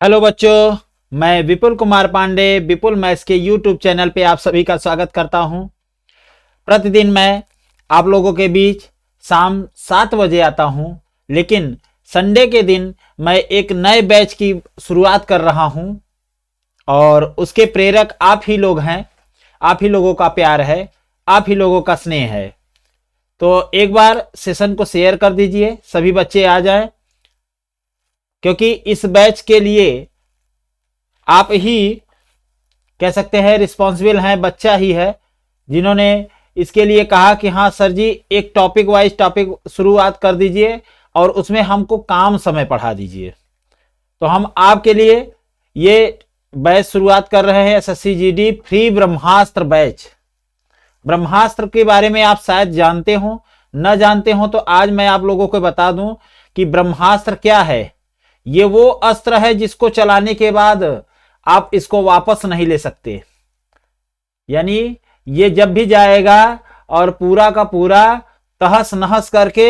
Hello बच्चों, मैं विपुल कुमार पांडे विपुल maths के यूट्यूब चैनल पे आप सभी का स्वागत करता हूं। प्रतिदिन मैं आप लोगों के बीच शाम 7 बजे आता हूं, लेकिन संडे के दिन मैं एक नए बैच की शुरुआत कर रहा हूं और उसके प्रेरक आप ही लोग हैं। आप ही लोगों का प्यार है, आप ही लोगों का स्नेह है। तो एक बार सेशन को शेयर कर दीजिए, सभी बच्चे आ जाएं, क्योंकि इस बैच के लिए आप ही कह सकते हैं रिस्पॉन्सिबल हैं, बच्चा ही है जिन्होंने इसके लिए कहा कि हाँ सर जी एक टॉपिक वाइज टॉपिक शुरुआत कर दीजिए और उसमें हमको काम समय पढ़ा दीजिए। तो हम आपके लिए ये बैच शुरुआत कर रहे हैं, एसएससी-जीडी फ्री ब्रह्मास्त्र बैच। ब्रह्मास्त्र के बारे में आप शायद जानते हो, न जानते हो तो आज मैं आप लोगों को बता दूं कि ब्रह्मास्त्र क्या है। ये वो अस्त्र है जिसको चलाने के बाद आप इसको वापस नहीं ले सकते, यानी ये जब भी जाएगा और पूरा का पूरा तहस नहस करके,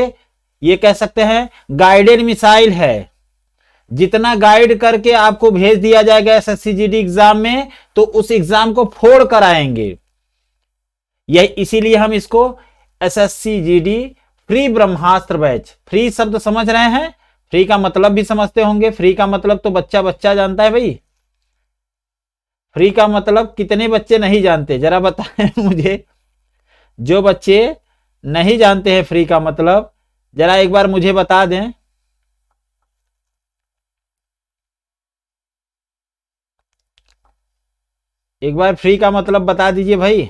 ये कह सकते हैं गाइडेड मिसाइल है। जितना गाइड करके आपको भेज दिया जाएगा एसएससी-जीडी एग्जाम में, तो उस एग्जाम को फोड़ कर आएंगे। यह इसीलिए हम इसको एसएससी-जीडी फ्री ब्रह्मास्त्र बैच, फ्री शब्द समझ रहे हैं, फ्री का मतलब भी समझते होंगे। फ्री का मतलब तो बच्चा बच्चा जानता है भाई। फ्री का मतलब कितने बच्चे नहीं जानते, जरा बताएं मुझे। जो बच्चे नहीं जानते हैं फ्री का मतलब, जरा एक बार मुझे बता दें। एक बार फ्री का मतलब बता दीजिए भाई,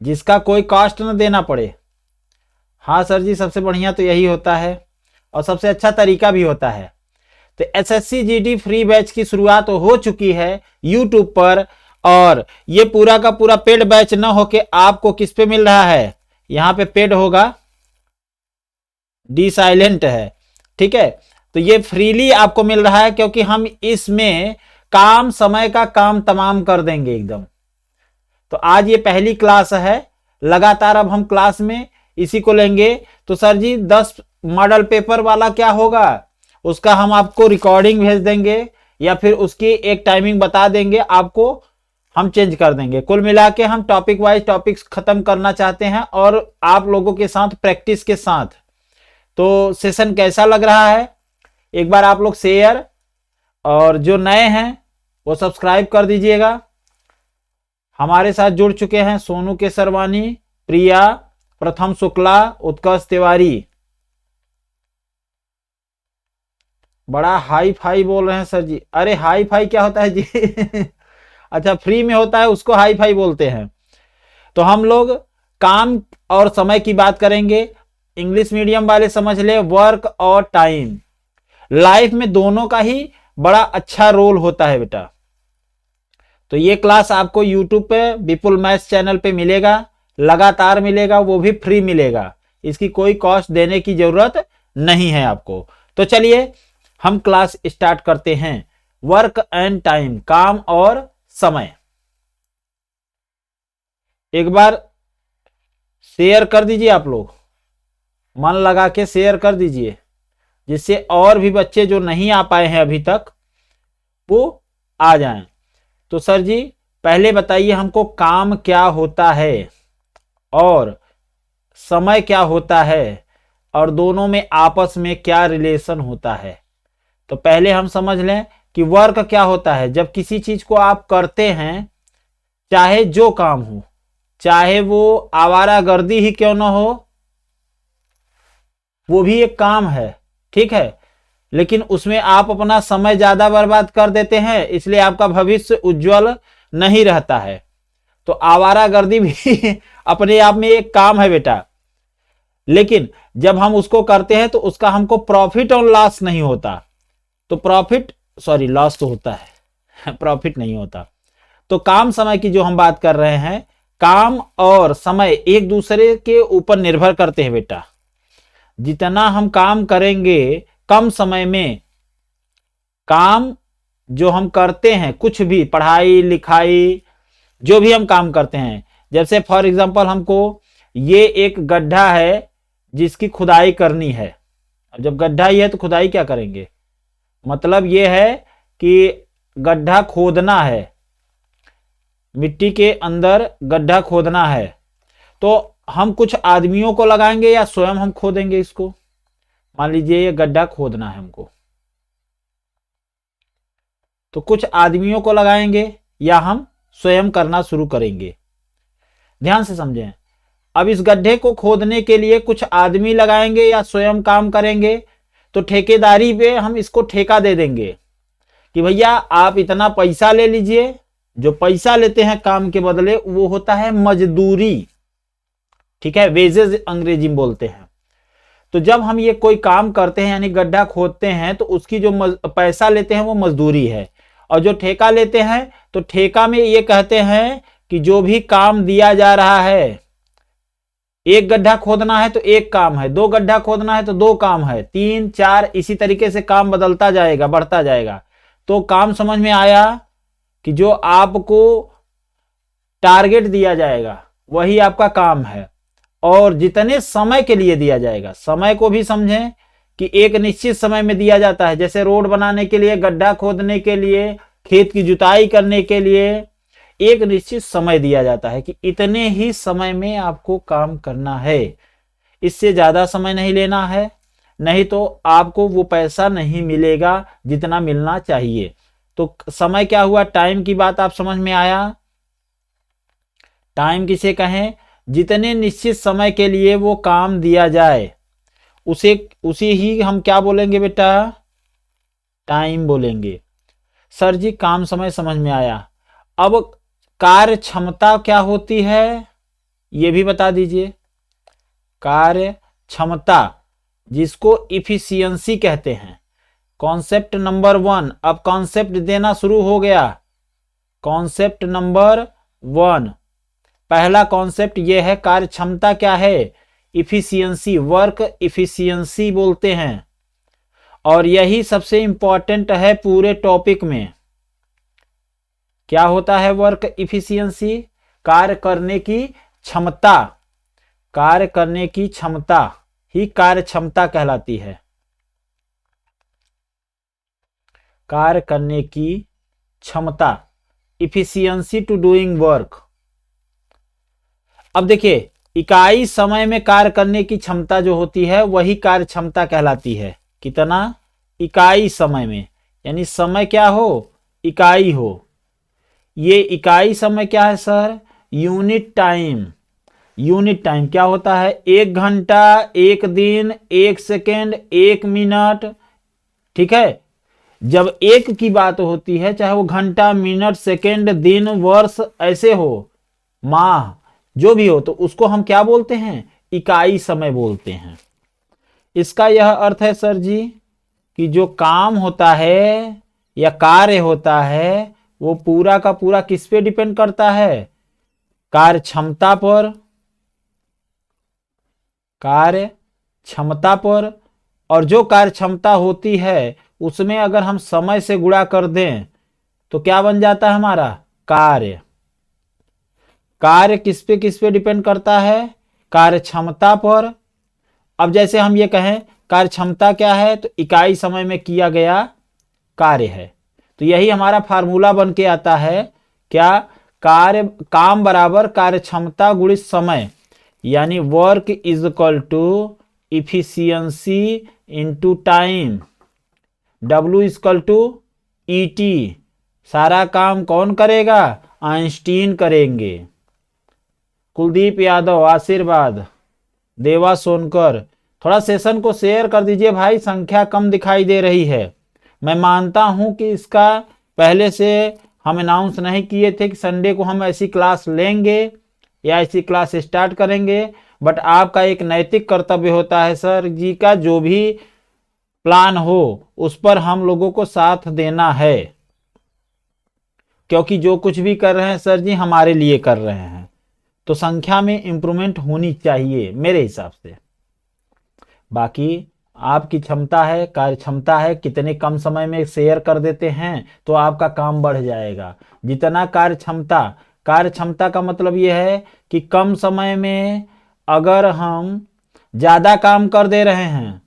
जिसका कोई कॉस्ट न देना पड़े। हाँ सर जी, सबसे बढ़िया तो यही होता है और सबसे अच्छा तरीका भी होता है। तो एसएससी-जीडी फ्री बैच की शुरुआत हो चुकी है यूट्यूब पर, और ये पूरा का पूरा पेड बैच न होके आपको किस पे मिल रहा है, यहाँ पे पेड होगा, डी साइलेंट है, ठीक है। तो ये फ्रीली आपको मिल रहा है क्योंकि हम इसमें काम समय का काम तमाम कर देंगे एकदम। तो आज ये पहली क्लास है, लगातार अब हम क्लास में इसी को लेंगे। तो सर जी 10 मॉडल पेपर वाला क्या होगा, उसका हम आपको रिकॉर्डिंग भेज देंगे या फिर उसकी एक टाइमिंग बता देंगे, आपको हम चेंज कर देंगे। कुल मिला के हम टॉपिक वाइज टॉपिक्स खत्म करना चाहते हैं और आप लोगों के साथ प्रैक्टिस के साथ। तो सेशन कैसा लग रहा है, एक बार आप लोग शेयर, और जो नए हैं वो सब्सक्राइब कर दीजिएगा। हमारे साथ जुड़ चुके हैं सोनू केसरवानी, प्रिया, प्रथम शुक्ला, उत्कर्ष तिवारी। बड़ा हाई फाई बोल रहे हैं सर जी। अरे हाई फाई क्या होता है जी अच्छा, फ्री में होता है उसको हाई फाई बोलते हैं। तो हम लोग काम और समय की बात करेंगे। इंग्लिश मीडियम वाले समझ ले, वर्क और टाइम। लाइफ में दोनों का ही बड़ा अच्छा रोल होता है बेटा। तो ये क्लास आपको यूट्यूब पे विपुल मैथ्स चैनल पे मिलेगा, लगातार मिलेगा, वो भी फ्री मिलेगा। इसकी कोई कॉस्ट देने की जरूरत नहीं है आपको। तो चलिए हम क्लास स्टार्ट करते हैं। वर्क एंड टाइम, काम और समय। एक बार शेयर कर दीजिए, आप लोग मन लगा के शेयर कर दीजिए, जिससे और भी बच्चे जो नहीं आ पाए हैं अभी तक वो आ जाएं। तो सर जी पहले बताइए हमको, काम क्या होता है और समय क्या होता है, और दोनों में आपस में क्या रिलेशन होता है। तो पहले हम समझ लें कि वर्क क्या होता है। जब किसी चीज को आप करते हैं, चाहे जो काम हो, चाहे वो आवारागर्दी ही क्यों ना हो, वो भी एक काम है, ठीक है। लेकिन उसमें आप अपना समय ज्यादा बर्बाद कर देते हैं, इसलिए आपका भविष्य उज्जवल नहीं रहता है। तो आवारागर्दी भी अपने आप में एक काम है बेटा, लेकिन जब हम उसको करते हैं तो उसका हमको प्रॉफिट और लॉस नहीं होता। तो लॉस तो होता है प्रॉफिट नहीं होता। तो काम समय की जो हम बात कर रहे हैं, काम और समय एक दूसरे के ऊपर निर्भर करते हैं बेटा। जितना हम काम करेंगे कम समय में, काम जो हम करते हैं, कुछ भी पढ़ाई लिखाई जो भी हम काम करते हैं, जैसे फॉर एग्जांपल हमको ये एक गड्ढा है जिसकी खुदाई करनी है। अब जब गड्ढा ही है तो खुदाई क्या करेंगे, मतलब ये है कि गड्ढा खोदना है, मिट्टी के अंदर गड्ढा खोदना है। तो हम कुछ आदमियों को लगाएंगे या स्वयं हम खोदेंगे इसको? मान लीजिए ये गड्ढा खोदना है हमको, तो कुछ आदमियों को लगाएंगे या हम स्वयं करना शुरू करेंगे? ध्यान से समझें। अब इस गड्ढे को खोदने के लिए कुछ आदमी लगाएंगे या स्वयं काम करेंगे? तो ठेकेदारी पे हम इसको ठेका दे देंगे कि भैया आप इतना पैसा ले लीजिए। जो पैसा लेते हैं काम के बदले वो होता है मजदूरी, ठीक है, वेजेस अंग्रेजी में बोलते हैं। तो जब हम ये कोई काम करते हैं यानी गड्ढा खोदते हैं तो उसकी जो पैसा लेते हैं वो मजदूरी है। और जो ठेका लेते हैं तो ठेका में ये कहते हैं कि जो भी काम दिया जा रहा है, एक गड्ढा खोदना है तो एक काम है, दो गड्ढा खोदना है तो दो काम है, तीन चार, इसी तरीके से काम बदलता जाएगा, बढ़ता जाएगा। तो काम समझ में आया कि जो आपको टारगेट दिया जाएगा वही आपका काम है, और जितने समय के लिए दिया जाएगा, समय को भी समझें कि एक निश्चित समय में दिया जाता है। जैसे रोड बनाने के लिए, गड्ढा खोदने के लिए, खेत की जुताई करने के लिए एक निश्चित समय दिया जाता है कि इतने ही समय में आपको काम करना है, इससे ज्यादा समय नहीं लेना है, नहीं तो आपको वो पैसा नहीं मिलेगा जितना मिलना चाहिए। तो समय क्या हुआ? टाइम की बात आप समझ में आया? टाइम किसे कहें? जितने निश्चित समय के लिए वो काम दिया जाए उसे ही हम क्या बोलेंगे बेटा? टाइम बोलेंगे। सर जी काम समय समझ में आया, अब कार्य क्षमता क्या होती है ये भी बता दीजिए। कार्य क्षमता जिसको इफिशियंसी कहते हैं, कॉन्सेप्ट नंबर 1। अब कॉन्सेप्ट देना शुरू हो गया। कॉन्सेप्ट नंबर 1, पहला कॉन्सेप्ट ये है, कार्य क्षमता क्या है? इफिशियंसी, वर्क इफिशियंसी बोलते हैं, और यही सबसे इंपॉर्टेंट है पूरे टॉपिक में। क्या होता है वर्क इफिशियंसी? कार्य करने की क्षमता, कार्य करने की क्षमता ही कार्य क्षमता कहलाती है। कार्य करने की क्षमता, इफिशियंसी टू डूइंग वर्क। अब देखिए, इकाई समय में कार्य करने की क्षमता जो होती है वही कार्य क्षमता कहलाती है। कितना? इकाई समय में, यानी समय क्या हो? इकाई हो। ये इकाई समय क्या है sir? Unit time. Unit time क्या होता है? 1 घंटा, 1 दिन, 1 सेकेंड, 1 मिनट, ठीक है। जब एक की बात होती है, चाहे वो घंटा, मिनट, सेकेंड, दिन, वर्ष ऐसे हो, माह, जो भी हो, तो उसको हम क्या बोलते हैं? इकाई समय बोलते हैं। इसका यह अर्थ है सर जी कि जो काम होता है या कार्य होता है वो पूरा का पूरा किस पे डिपेंड करता है? कार्य क्षमता पर, कार्य क्षमता पर। और जो कार्य क्षमता होती है उसमें अगर हम समय से गुणा कर दें तो क्या बन जाता है हमारा? कार्य। कार्य किस पे डिपेंड करता है? कार्य क्षमता पर। अब जैसे हम ये कहें कार्य क्षमता क्या है, तो इकाई समय में किया गया कार्य है। तो यही हमारा फार्मूला बन के आता है, क्या? कार्य, काम बराबर कार्य क्षमता गुणित समय, यानी work is equal to efficiency into time. W is equal to ET। सारा काम कौन करेगा? आइंस्टीन करेंगे। कुलदीप यादव, आशीर्वाद, देवा सोनकर, थोड़ा सेशन को शेयर कर दीजिए भाई, संख्या कम दिखाई दे रही है। मैं मानता हूं कि इसका पहले से हम अनाउंस नहीं किए थे कि संडे को हम ऐसी क्लास लेंगे या ऐसी क्लास स्टार्ट करेंगे, बट आपका एक नैतिक कर्तव्य होता है सर जी का, जो भी प्लान हो उस पर हम लोगों को साथ देना है, क्योंकि जो कुछ भी कर रहे हैं सर जी हमारे लिए कर रहे हैं। तो संख्या में इंप्रूवमेंट होनी चाहिए मेरे हिसाब से। बाकी आपकी क्षमता है, कार्य क्षमता है, कितने कम समय में शेयर कर देते हैं तो आपका काम बढ़ जाएगा। जितना कार्य क्षमता का मतलब यह है कि कम समय में अगर हम ज्यादा काम कर दे रहे हैं,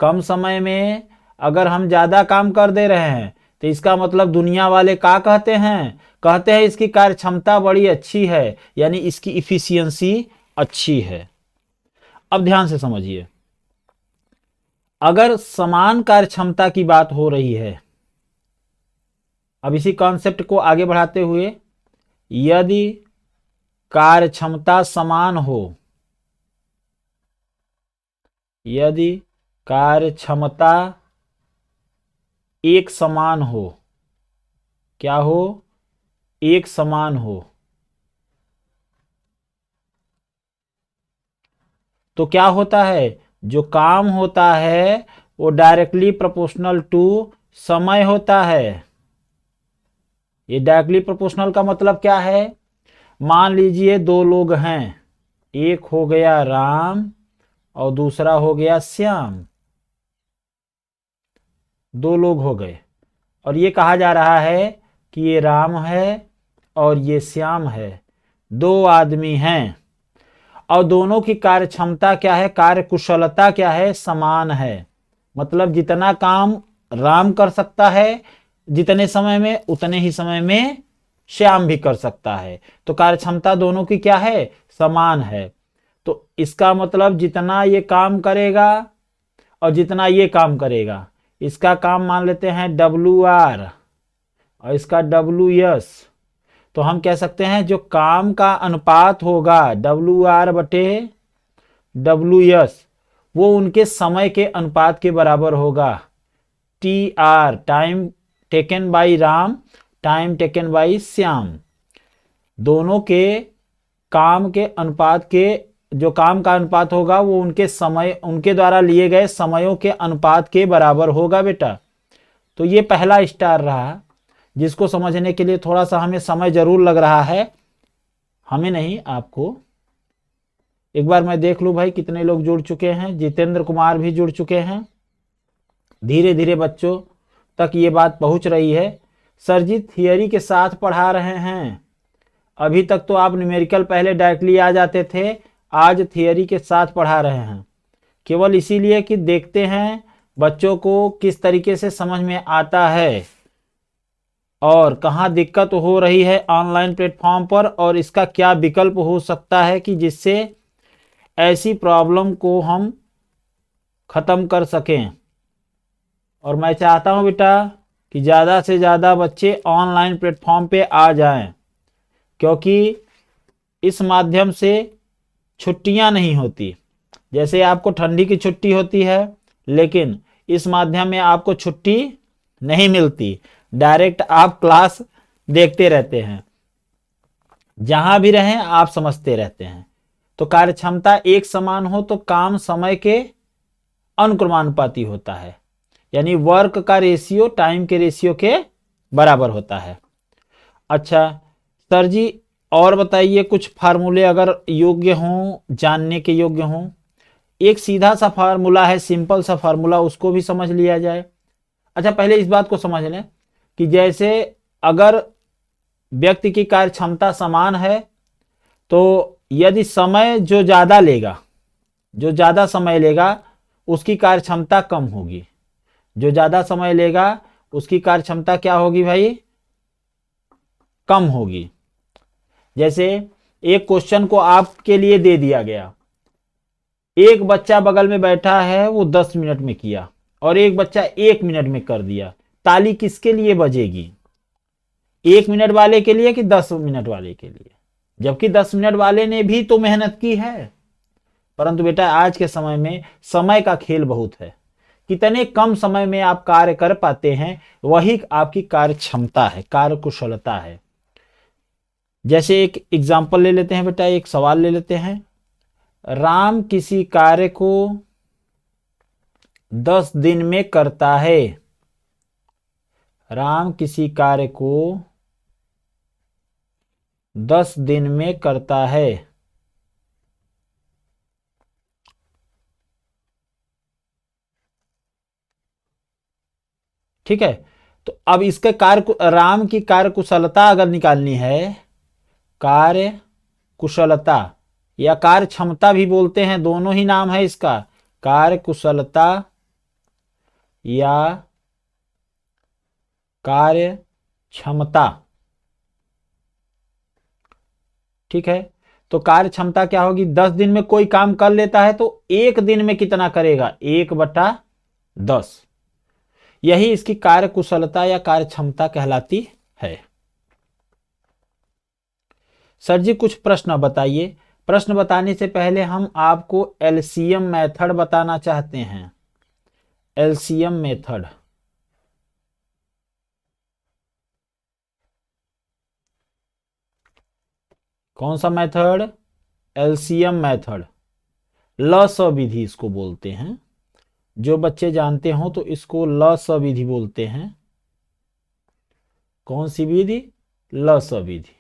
कम समय में अगर हम ज़्यादा काम कर दे रहे हैं तो इसका मतलब दुनिया वाले क्या कहते हैं? कहते हैं इसकी कार्य क्षमता बड़ी अच्छी है, यानी इसकी इफिशियंसी अच्छी है। अब ध्यान से समझिए, अगर समान कार्य क्षमता की बात हो रही है, अब इसी कॉन्सेप्ट को आगे बढ़ाते हुए, यदि कार्य क्षमता समान हो, यदि कार्य क्षमता एक समान हो, क्या हो? एक समान हो, तो क्या होता है? जो काम होता है वो डायरेक्टली प्रोपोर्शनल टू समय होता है। ये डायरेक्टली प्रोपोर्शनल का मतलब क्या है? मान लीजिए दो लोग हैं, एक हो गया राम और दूसरा हो गया श्याम। दो लोग हो गए और ये कहा जा रहा है कि ये राम है और ये श्याम है, दो आदमी हैं और दोनों की कार्य क्षमता क्या है, कार्य कुशलता क्या है? समान है। मतलब जितना काम राम कर सकता है जितने समय में, उतने ही समय में श्याम भी कर सकता है। तो कार्य क्षमता दोनों की क्या है? समान है। तो इसका मतलब जितना ये काम करेगा और जितना ये काम करेगा, इसका काम मान लेते हैं WR और इसका WS, तो हम कह सकते हैं जो काम का अनुपात होगा WR बटे WS, वो उनके समय के अनुपात के बराबर होगा। TR, time taken by Ram, time taken by Shyam, दोनों के काम के अनुपात के, जो काम का अनुपात होगा वो उनके समय, उनके द्वारा लिए गए समयों के अनुपात के बराबर होगा बेटा। तो ये पहला स्टार रहा, जिसको समझने के लिए थोड़ा सा हमें समय जरूर लग रहा है, हमें नहीं आपको। एक बार मैं देख लूं भाई कितने लोग जुड़ चुके हैं। जितेंद्र कुमार भी जुड़ चुके हैं। धीरे धीरे बच्चों तक ये बात पहुंच रही है। सर जी थियरी के साथ पढ़ा रहे हैं, अभी तक तो आप न्यूमेरिकल पहले डायरेक्टली आ जाते थे, आज थियरी के साथ पढ़ा रहे हैं, केवल इसीलिए कि देखते हैं बच्चों को किस तरीके से समझ में आता है और कहाँ दिक्कत हो रही है ऑनलाइन प्लेटफॉर्म पर, और इसका क्या विकल्प हो सकता है कि जिससे ऐसी प्रॉब्लम को हम खत्म कर सकें। और मैं चाहता हूं बेटा कि ज़्यादा से ज़्यादा बच्चे ऑनलाइन प्लेटफॉर्म पे आ जाएं, क्योंकि इस माध्यम से छुट्टियां नहीं होती। जैसे आपको ठंडी की छुट्टी होती है, लेकिन इस माध्यम में आपको छुट्टी नहीं मिलती, डायरेक्ट आप क्लास देखते रहते हैं, जहां भी रहें आप समझते रहते हैं। तो कार्य क्षमता एक समान हो तो काम समय के अनुक्रमानुपाती होता है, यानी वर्क का रेशियो टाइम के रेशियो के बराबर होता है। अच्छा सर जी और बताइए कुछ फार्मूले अगर योग्य हों, जानने के योग्य हों। एक सीधा सा फार्मूला है, सिंपल सा फार्मूला, उसको भी समझ लिया जाए। अच्छा पहले इस बात को समझ लें कि जैसे अगर व्यक्ति की कार्य क्षमता समान है तो यदि समय जो ज़्यादा लेगा, जो ज़्यादा समय लेगा उसकी कार्य क्षमता कम होगी, जो ज़्यादा समय लेगा उसकी कार्य क्षमता क्या होगी भाई? कम होगी। जैसे एक क्वेश्चन को आपके लिए दे दिया गया, एक बच्चा बगल में बैठा है वो 10 मिनट में किया और एक बच्चा 1 मिनट में कर दिया, ताली किसके लिए बजेगी? 1 मिनट वाले के लिए कि 10 मिनट वाले के लिए? जबकि 10 मिनट वाले ने भी तो मेहनत की है। परंतु बेटा आज के समय में समय का खेल बहुत है, कितने कम समय में आप कार्य कर पाते हैं वही आपकी कार्य क्षमता है, कार्य कुशलता है। जैसे एक एग्जाम्पल ले लेते हैं बेटा, एक सवाल ले लेते हैं। राम किसी कार्य को 10 दिन में करता है। राम किसी कार्य को 10 दिन में करता है। ठीक है, तो अब इसके राम की कार्य कुशलता अगर निकालनी है, कार्य कुशलता या कार्य क्षमता भी बोलते हैं, दोनों ही नाम है इसका, कार्य कुशलता या कार्य क्षमता। ठीक है, तो कार्य क्षमता क्या होगी, 10 दिन में कोई काम कर लेता है तो एक दिन में कितना करेगा, 1/10। यही इसकी कार्य कुशलता या कार्य क्षमता कहलाती है। सर जी कुछ प्रश्न बताइए। प्रश्न बताने से पहले हम आपको एलसीएम मेथड बताना चाहते हैं। एलसीएम मेथड, कौन सा मेथड, एलसीएम मेथड, लस विधि इसको बोलते हैं। जो बच्चे जानते हो तो इसको लस विधि बोलते हैं। कौन सी विधि, लस विधि।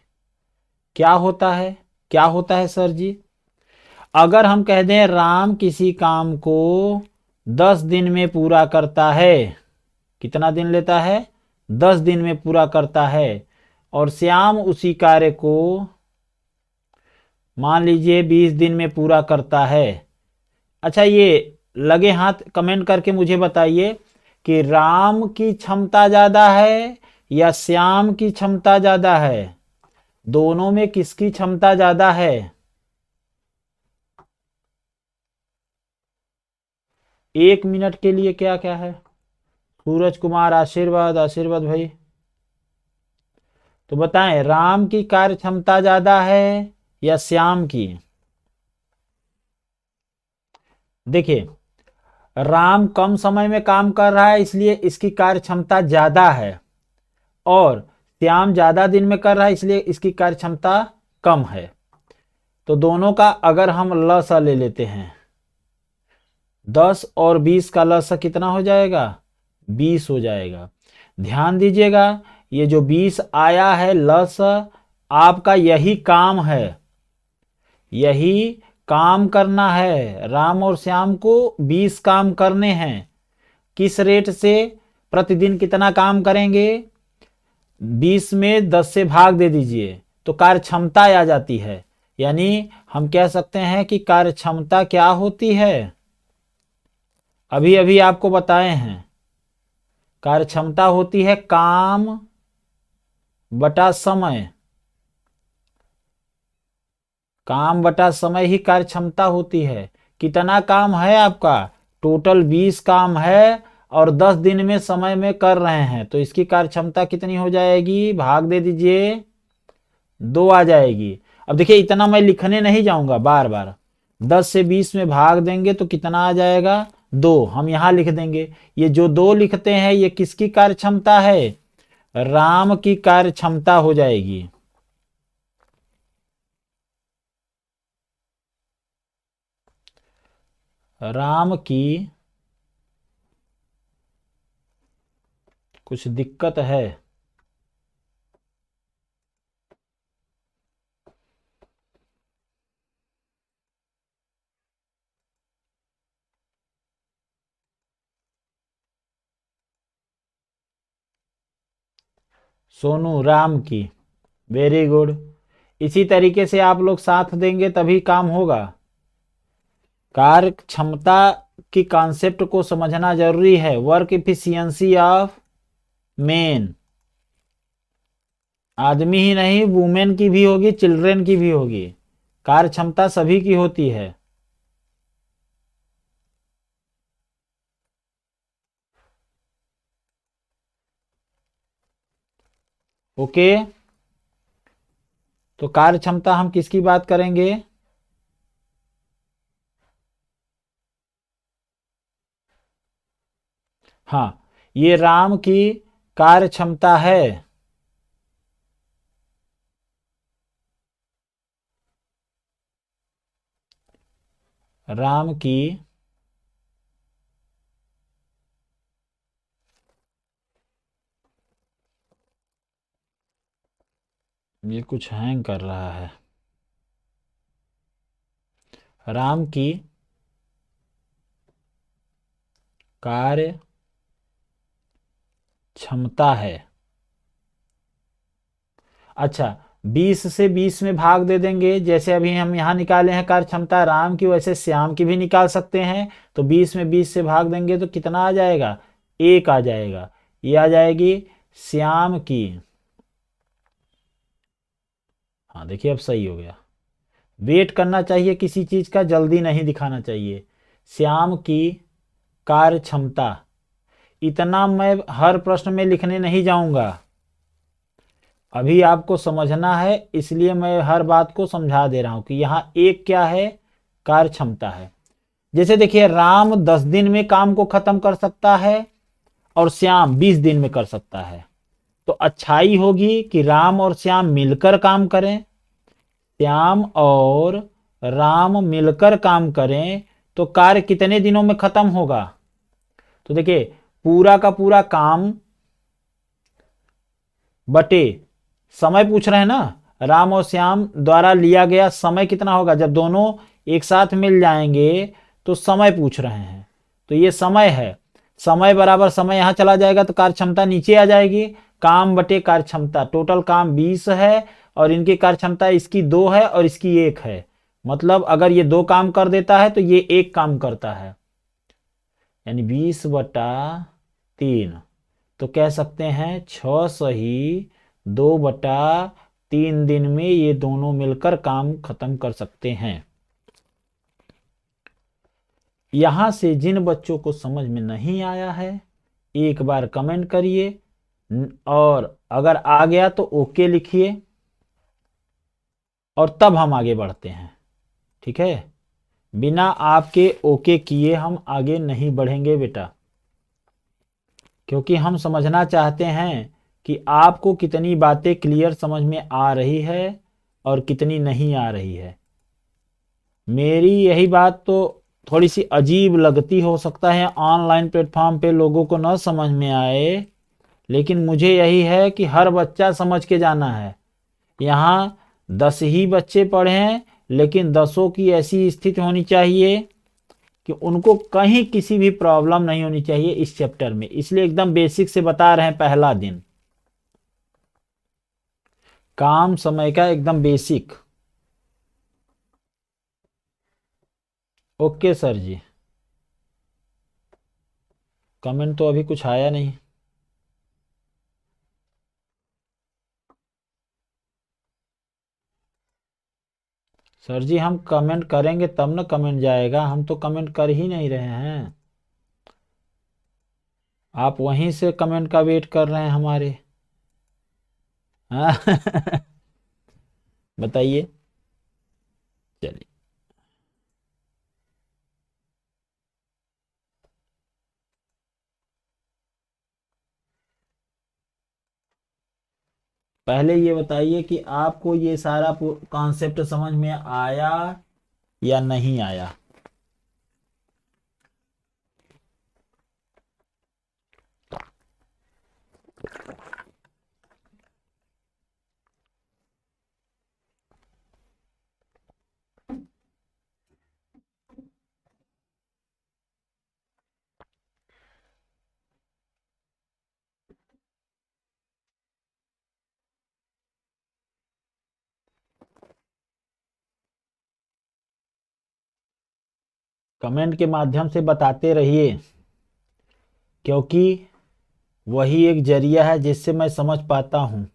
क्या होता है, क्या होता है सर जी, अगर हम कह दें राम किसी काम को 10 दिन में पूरा करता है, कितना दिन लेता है, 10 दिन में पूरा करता है, और श्याम उसी कार्य को मान लीजिए 20 दिन में पूरा करता है। अच्छा, ये लगे हाथ कमेंट करके मुझे बताइए कि राम की क्षमता ज्यादा है या श्याम की क्षमता ज्यादा है, दोनों में किसकी क्षमता ज्यादा है। 1 मिनट के लिए क्या क्या है, सूरज कुमार आशीर्वाद, आशीर्वाद भाई, तो बताएं राम की कार्य क्षमता ज्यादा है या श्याम की। देखिए, राम कम समय में काम कर रहा है इसलिए इसकी कार्य क्षमता ज्यादा है, और श्याम ज्यादा दिन में कर रहा है इसलिए इसकी कार्य क्षमता कम है। तो दोनों का अगर हम लसा ले लेते हैं, 10 और 20 का लसा कितना हो जाएगा, 20 हो जाएगा। ध्यान दीजिएगा, ये जो 20 आया है लसा, आपका यही काम है, यही काम करना है। राम और श्याम को 20 काम करने हैं। किस रेट से, प्रतिदिन कितना काम करेंगे, 20 में 10 से भाग दे दीजिए तो कार्य क्षमता आ जाती है। यानी हम कह सकते हैं कि कार्य क्षमता क्या होती है, अभी अभी आपको बताए हैं, कार्य क्षमता होती है काम बटा समय। काम बटा समय ही कार्य क्षमता होती है। कितना काम है आपका, टोटल 20 काम है और 10 दिन में समय में कर रहे हैं, तो इसकी कार्य क्षमता कितनी हो जाएगी, भाग दे दीजिए, 2 आ जाएगी। अब देखिए, इतना मैं लिखने नहीं जाऊंगा बार बार, 10 से 20 में भाग देंगे तो कितना आ जाएगा, 2। हम यहां लिख देंगे, ये जो 2 लिखते हैं ये किसकी कार्य क्षमता है, राम की कार्य क्षमता हो जाएगी। राम की कुछ दिक्कत है, सोनू राम की, वेरी गुड। इसी तरीके से आप लोग साथ देंगे तभी काम होगा। कार्य क्षमता की कॉन्सेप्ट को समझना जरूरी है। वर्क इफिशियंसी ऑफ मेन, आदमी ही नहीं वुमेन की भी होगी, चिल्ड्रेन की भी होगी, कार्य क्षमता सभी की होती है। ओके, तो कार्य क्षमता हम किसकी बात करेंगे, हाँ, ये राम की कार्य क्षमता है। राम की ये कुछ हैंग कर रहा है, राम की कार्य क्षमता है। अच्छा, 20 से 20 में भाग दे देंगे, जैसे अभी हम यहां निकाले हैं कार्य क्षमता राम की, वैसे श्याम की भी निकाल सकते हैं। तो 20 में 20 से भाग देंगे तो कितना आ जाएगा, एक आ जाएगा, ये आ जाएगी श्याम की। हाँ देखिए अब सही हो गया। वेट करना चाहिए किसी चीज का, जल्दी नहीं दिखाना चाहिए। श्याम की कार्य क्षमता, इतना मैं हर प्रश्न में लिखने नहीं जाऊंगा, अभी आपको समझना है, इसलिए मैं हर बात को समझा दे रहा हूं कि यहां एक क्या है, कार्य क्षमता है। जैसे देखिए राम 10 दिन में काम को खत्म कर सकता है और श्याम 20 दिन में कर सकता है, तो अच्छाई होगी कि राम और श्याम मिलकर काम करें। श्याम और राम मिलकर काम करें तो कार्य कितने दिनों में खत्म होगा? तो देखिए पूरा का पूरा काम बटे समय पूछ रहे हैं ना, राम और श्याम द्वारा लिया गया समय कितना होगा, जब दोनों एक साथ मिल जाएंगे तो समय पूछ रहे हैं, तो ये समय है। समय बराबर समय यहां चला जाएगा तो कार्य क्षमता नीचे आ जाएगी। काम बटे कार्य क्षमता, टोटल काम 20 है और इनकी कार्य क्षमता इसकी 2 है और इसकी 1 है। मतलब अगर ये 2 काम कर देता है तो ये 1 काम करता है, यानी 20/3। तो कह सकते हैं 6 सही 2/3 दिन में ये दोनों मिलकर काम खत्म कर सकते हैं। यहां से जिन बच्चों को समझ में नहीं आया है एक बार कमेंट करिए, और अगर आ गया तो ओके लिखिए, और तब हम आगे बढ़ते हैं। ठीक है, बिना आपके ओके किए हम आगे नहीं बढ़ेंगे बेटा, क्योंकि हम समझना चाहते हैं कि आपको कितनी बातें क्लियर समझ में आ रही है और कितनी नहीं आ रही है। मेरी यही बात तो थोड़ी सी अजीब लगती हो सकता है ऑनलाइन प्लेटफॉर्म पे लोगों को न समझ में आए, लेकिन मुझे यही है कि हर बच्चा समझ के जाना है। यहाँ 10 ही बच्चे पढ़े हैं, लेकिन 10 की ऐसी स्थिति होनी चाहिए कि उनको कहीं किसी भी प्रॉब्लम नहीं होनी चाहिए इस चैप्टर में, इसलिए एकदम बेसिक से बता रहे हैं पहला दिन, काम समय का एकदम बेसिक। ओके सर जी, कमेंट तो अभी कुछ आया नहीं। सर जी हम कमेंट करेंगे तब ना कमेंट जाएगा, हम तो कमेंट कर ही नहीं रहे हैं, आप वहीं से कमेंट का वेट कर रहे हैं हमारे। हाँ बताइए। चलिए पहले ये बताइए कि आपको ये सारा कॉन्सेप्ट समझ में आया या नहीं आया। कमेंट के माध्यम से बताते रहिए, क्योंकि वही एक जरिया है जिससे मैं समझ पाता हूँ।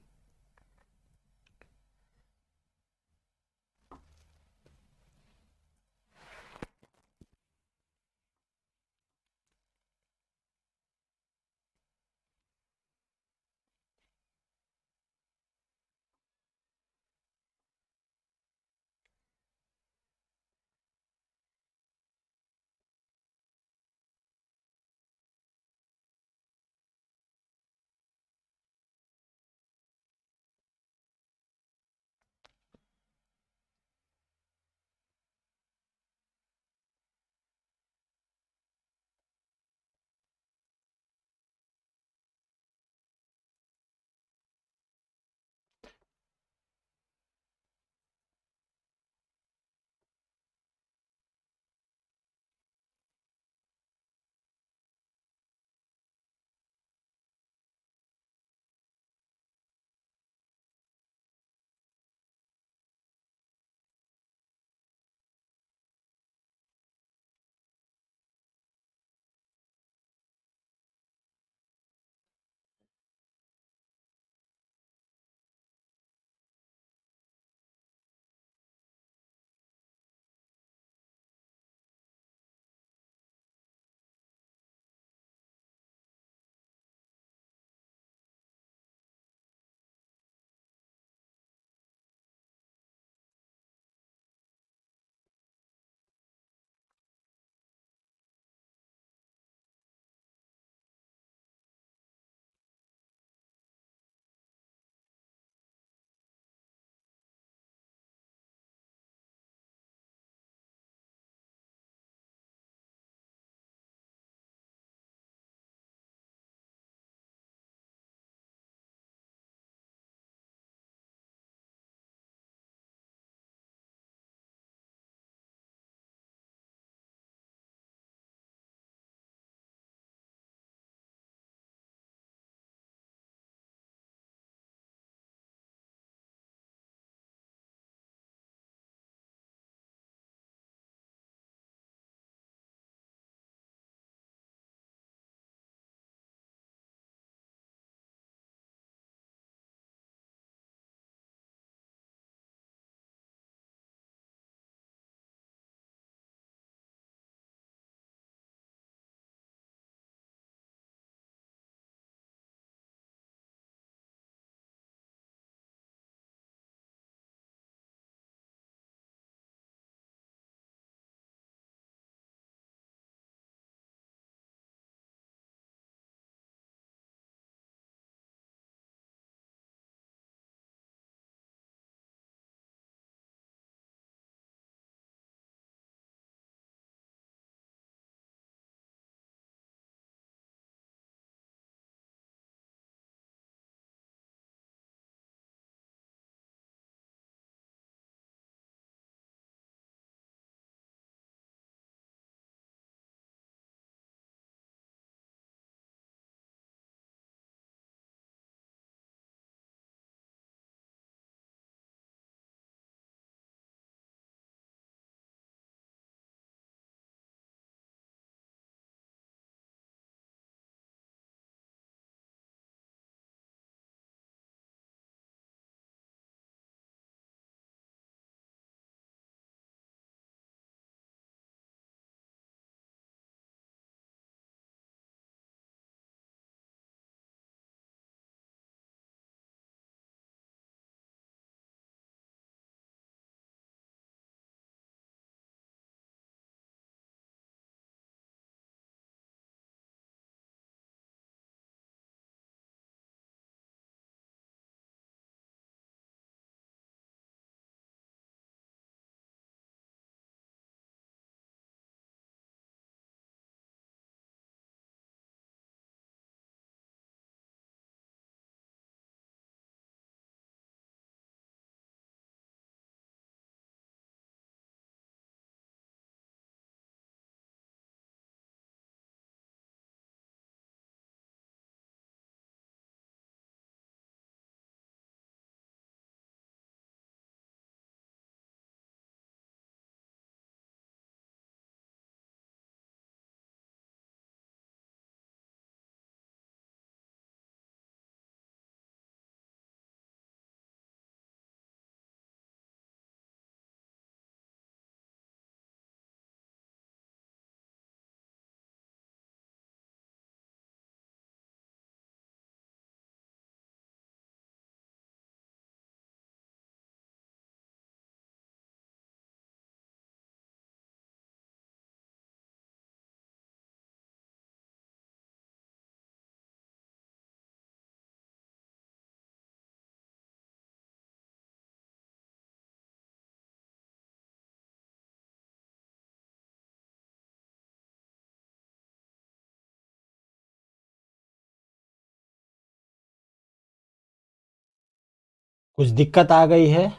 कुछ दिक्कत आ गई है,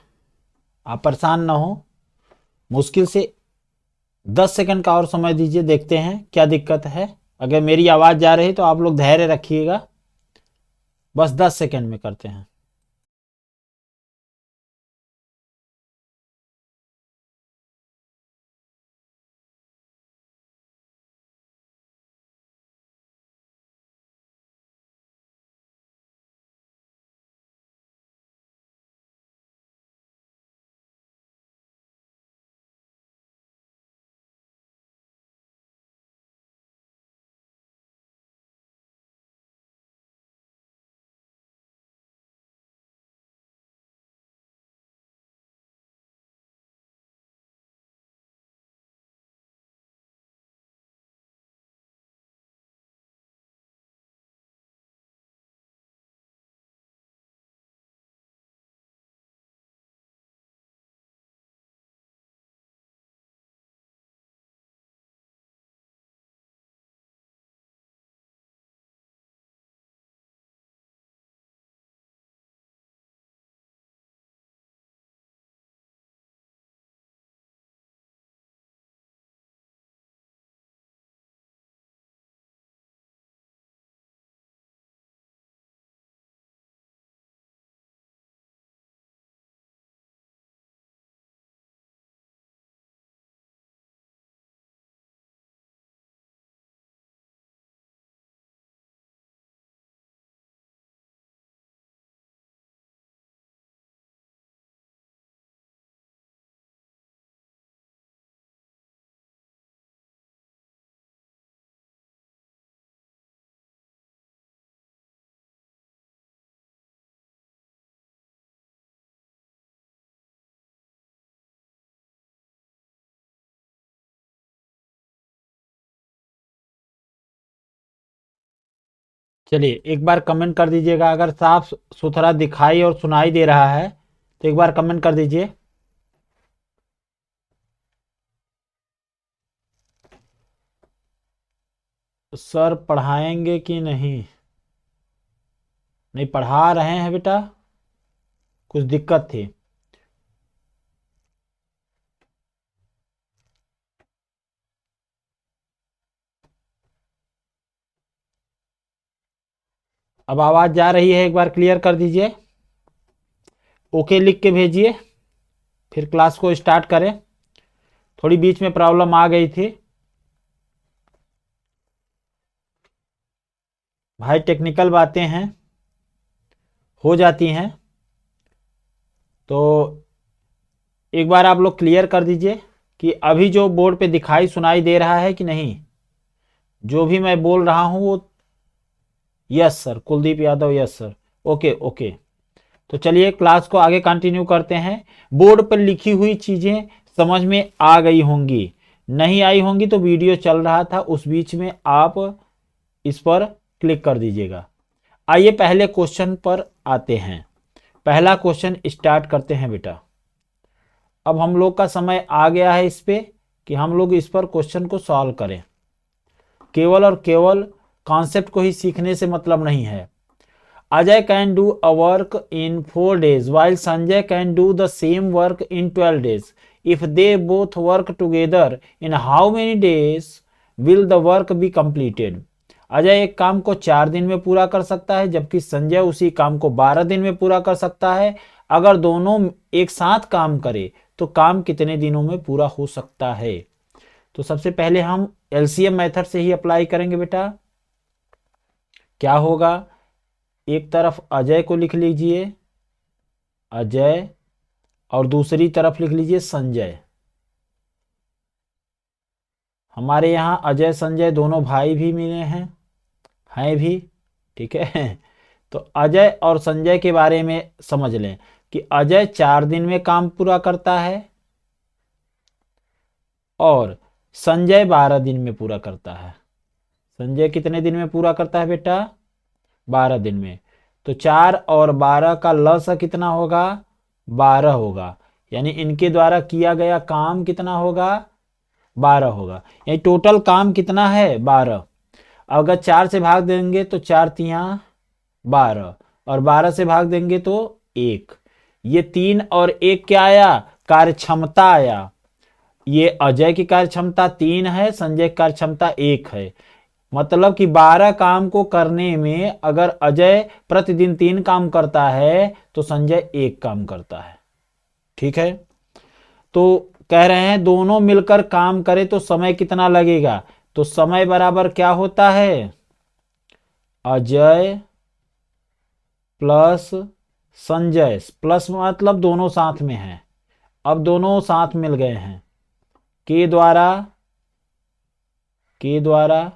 आप परेशान ना हो, मुश्किल से 10 सेकंड का और समय दीजिए, देखते हैं क्या दिक्कत है। अगर मेरी आवाज़ जा रही तो आप लोग धैर्य रखिएगा, बस 10 सेकंड में करते हैं। चलिए एक बार कमेंट कर दीजिएगा, अगर साफ सुथरा दिखाई और सुनाई दे रहा है तो एक बार कमेंट कर दीजिए। सर पढ़ाएंगे कि नहीं? नहीं, पढ़ा रहे हैं बेटा, कुछ दिक्कत थी। अब आवाज़ जा रही है, एक बार क्लियर कर दीजिए, ओके लिख के भेजिए, फिर क्लास को स्टार्ट करें। थोड़ी बीच में प्रॉब्लम आ गई थी भाई, टेक्निकल बातें हैं, हो जाती हैं, तो एक बार आप लोग क्लियर कर दीजिए कि अभी जो बोर्ड पे दिखाई सुनाई दे रहा है कि नहीं, जो भी मैं बोल रहा हूं वो। Yes sir, Kuldeep Yadav, yes sir, okay okay. तो चलिए क्लास को आगे कंटिन्यू करते हैं। बोर्ड पर लिखी हुई चीजें समझ में आ गई होंगी, नहीं आई होंगी तो वीडियो चल रहा था उस बीच में आप इस पर क्लिक कर दीजिएगा। आइए पहले क्वेश्चन पर आते हैं। पहला क्वेश्चन स्टार्ट करते हैं बेटा। अब हम लोग का समय आ गया है इस पे कि हम लोग इस पर क्वेश्चन को सॉल्व करें। केवल और केवल कॉन्सेप्ट को ही सीखने से मतलब नहीं है। Ajay can do a work in 4 days while Sanjay can do the same work in 12 days. If they both work together, in how many days will the work be completed? Ajay एक काम को 4 दिन में पूरा कर सकता है, जबकि संजय उसी काम को 12 दिन में पूरा कर सकता है। अगर दोनों एक साथ काम करें तो काम कितने दिनों में पूरा हो सकता है? तो सबसे पहले हम एलसीएम मेथड से ही अप्लाई करेंगे बेटा। क्या होगा, एक तरफ अजय को लिख लीजिए अजय, और दूसरी तरफ लिख लीजिए संजय। हमारे यहाँ अजय संजय दोनों भाई भी मिले हैं भी, ठीक है। तो अजय और संजय के बारे में समझ लें कि अजय 4 दिन में काम पूरा करता है और संजय 12 दिन में पूरा करता है। संजय कितने दिन में पूरा करता है बेटा? 12 दिन में। तो 4 और 12 का लसा कितना होगा? 12 होगा, यानी इनके द्वारा किया गया काम कितना होगा? 12 होगा। यानी टोटल काम कितना है? 12। अगर 4 से भाग देंगे तो 4 तिया 12, और 12 से भाग देंगे तो 1, ये 3 और 1 क्या आया, कार्य क्षमता आया। ये अजय की कार्य क्षमता 3 है, संजय की कार्य क्षमता 1 है। मतलब कि 12 काम को करने में अगर अजय प्रतिदिन 3 काम करता है तो संजय 1 काम करता है। ठीक है, तो कह रहे हैं दोनों मिलकर काम करें तो समय कितना लगेगा। तो समय बराबर क्या होता है, अजय प्लस संजय, प्लस मतलब दोनों साथ में हैं। अब दोनों साथ मिल गए हैं, के द्वारा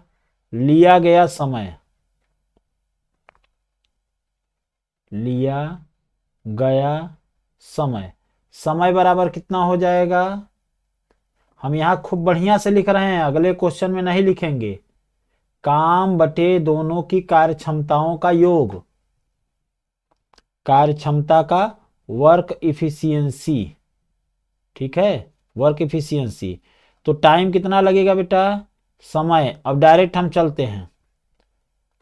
लिया गया समय, समय बराबर कितना हो जाएगा। हम यहां खूब बढ़िया से लिख रहे हैं, अगले क्वेश्चन में नहीं लिखेंगे। काम बटे दोनों की कार्य क्षमताओं का योग, कार्य क्षमता का वर्क इफिशियंसी। ठीक है, वर्क इफिशियंसी। तो टाइम कितना लगेगा बेटा, समय। अब डायरेक्ट हम चलते हैं,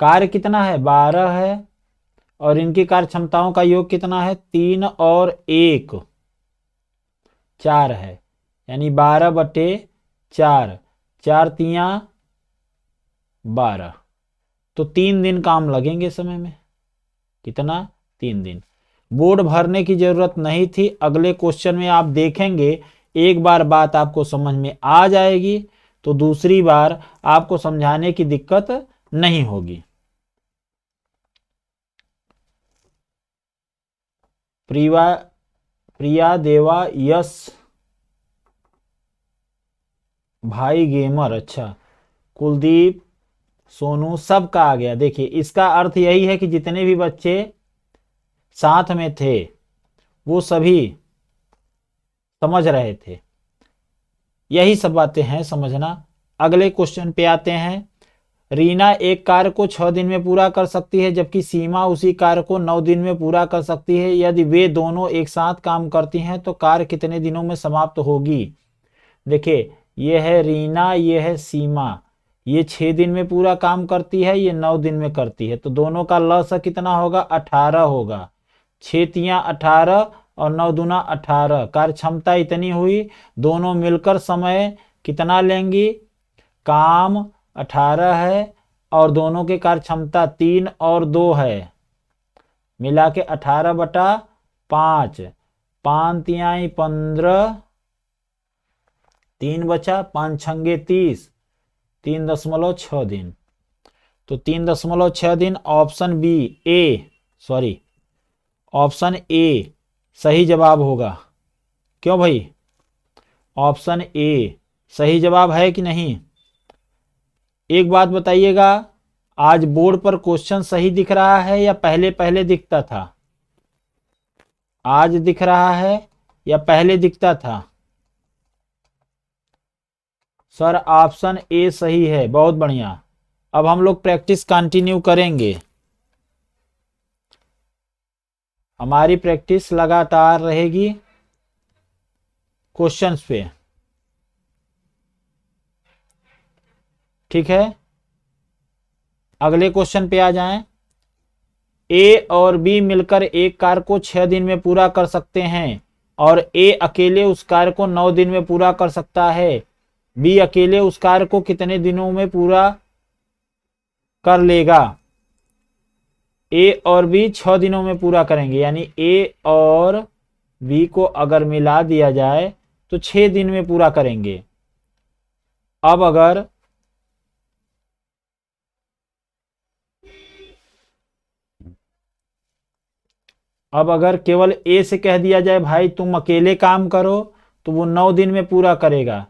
कार्य कितना है 12 है और इनकी कार्य क्षमताओं का योग कितना है 3 और 1 4 है, यानी 12 बटे 4, 4 तिया 12। तो 3 दिन काम लगेंगे समय में। कितना, 3 दिन। बोर्ड भरने की जरूरत नहीं थी, अगले क्वेश्चन में आप देखेंगे एक बार बात आपको समझ में आ जाएगी तो दूसरी बार आपको समझाने की दिक्कत नहीं होगी। प्रिया देवा यश भाई गेमर, अच्छा कुलदीप सोनू सबका आ गया। देखिए इसका अर्थ यही है कि जितने भी बच्चे साथ में थे वो सभी समझ रहे थे। यही सब बातें हैं समझना। अगले क्वेश्चन पे आते हैं। रीना एक कार्य को 6 दिन में पूरा कर सकती है जबकि सीमा उसी कार्य को 9 दिन में पूरा कर सकती है। यदि वे दोनों एक साथ काम करती हैं तो कार्य कितने दिनों में समाप्त होगी। देखिए ये है रीना, ये है सीमा। ये 6 दिन में पूरा काम करती है, ये 9 दिन में करती है। तो दोनों का लस कितना होगा, 18 होगा। 6 तिया 18 और 9 दूना 18, कार्य क्षमता इतनी हुई। दोनों मिलकर समय कितना लेंगी, काम 18 है और दोनों की कार्य क्षमता 3 और 2 है, मिला के 18 बटा 5, 5 तिहाई 15, 3 बचा, 5 छंगे 30, 3.6 दिन। तो 3.6 दिन ऑप्शन बी ऑप्शन ए सही जवाब होगा। क्यों भाई, ऑप्शन ए सही जवाब है कि नहीं। एक बात बताइएगा, आज बोर्ड पर क्वेश्चन सही दिख रहा है या पहले पहले दिखता था। आज दिख रहा है या पहले दिखता था। सर ऑप्शन ए सही है, बहुत बढ़िया। अब हम लोग प्रैक्टिस कंटिन्यू करेंगे, हमारी प्रैक्टिस लगातार रहेगी क्वेश्चंस पे। ठीक है, अगले क्वेश्चन पे आ जाएं। ए और बी मिलकर एक कार्य को 6 दिन में पूरा कर सकते हैं और ए अकेले उस कार्य को 9 दिन में पूरा कर सकता है। बी अकेले उस कार्य को कितने दिनों में पूरा कर लेगा। ए और बी 6 दिनों में पूरा करेंगे, यानी ए और बी को अगर मिला दिया जाए तो 6 दिन में पूरा करेंगे। अब अगर केवल ए से कह दिया जाए भाई तुम अकेले काम करो तो वो 9 दिन में पूरा करेगा।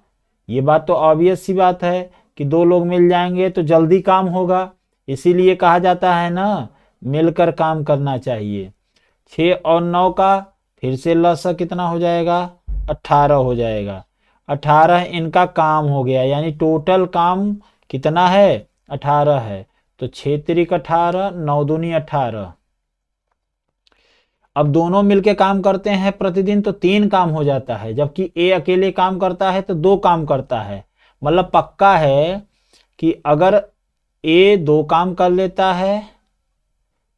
ये बात तो ऑब्वियस सी बात है कि 2 लोग मिल जाएंगे तो जल्दी काम होगा, इसीलिए कहा जाता है ना मिलकर काम करना चाहिए। 6 और 9 का फिर से लसा कितना हो जाएगा, 18 हो जाएगा। 18 इनका काम हो गया, यानी टोटल काम कितना है 18 है। तो 6 तिरिक 18, 9 दूनी 18। अब दोनों मिलके काम करते हैं प्रतिदिन तो 3 काम हो जाता है, जबकि ए अकेले काम करता है तो 2 काम करता है। मतलब पक्का है कि अगर ए 2 काम कर लेता है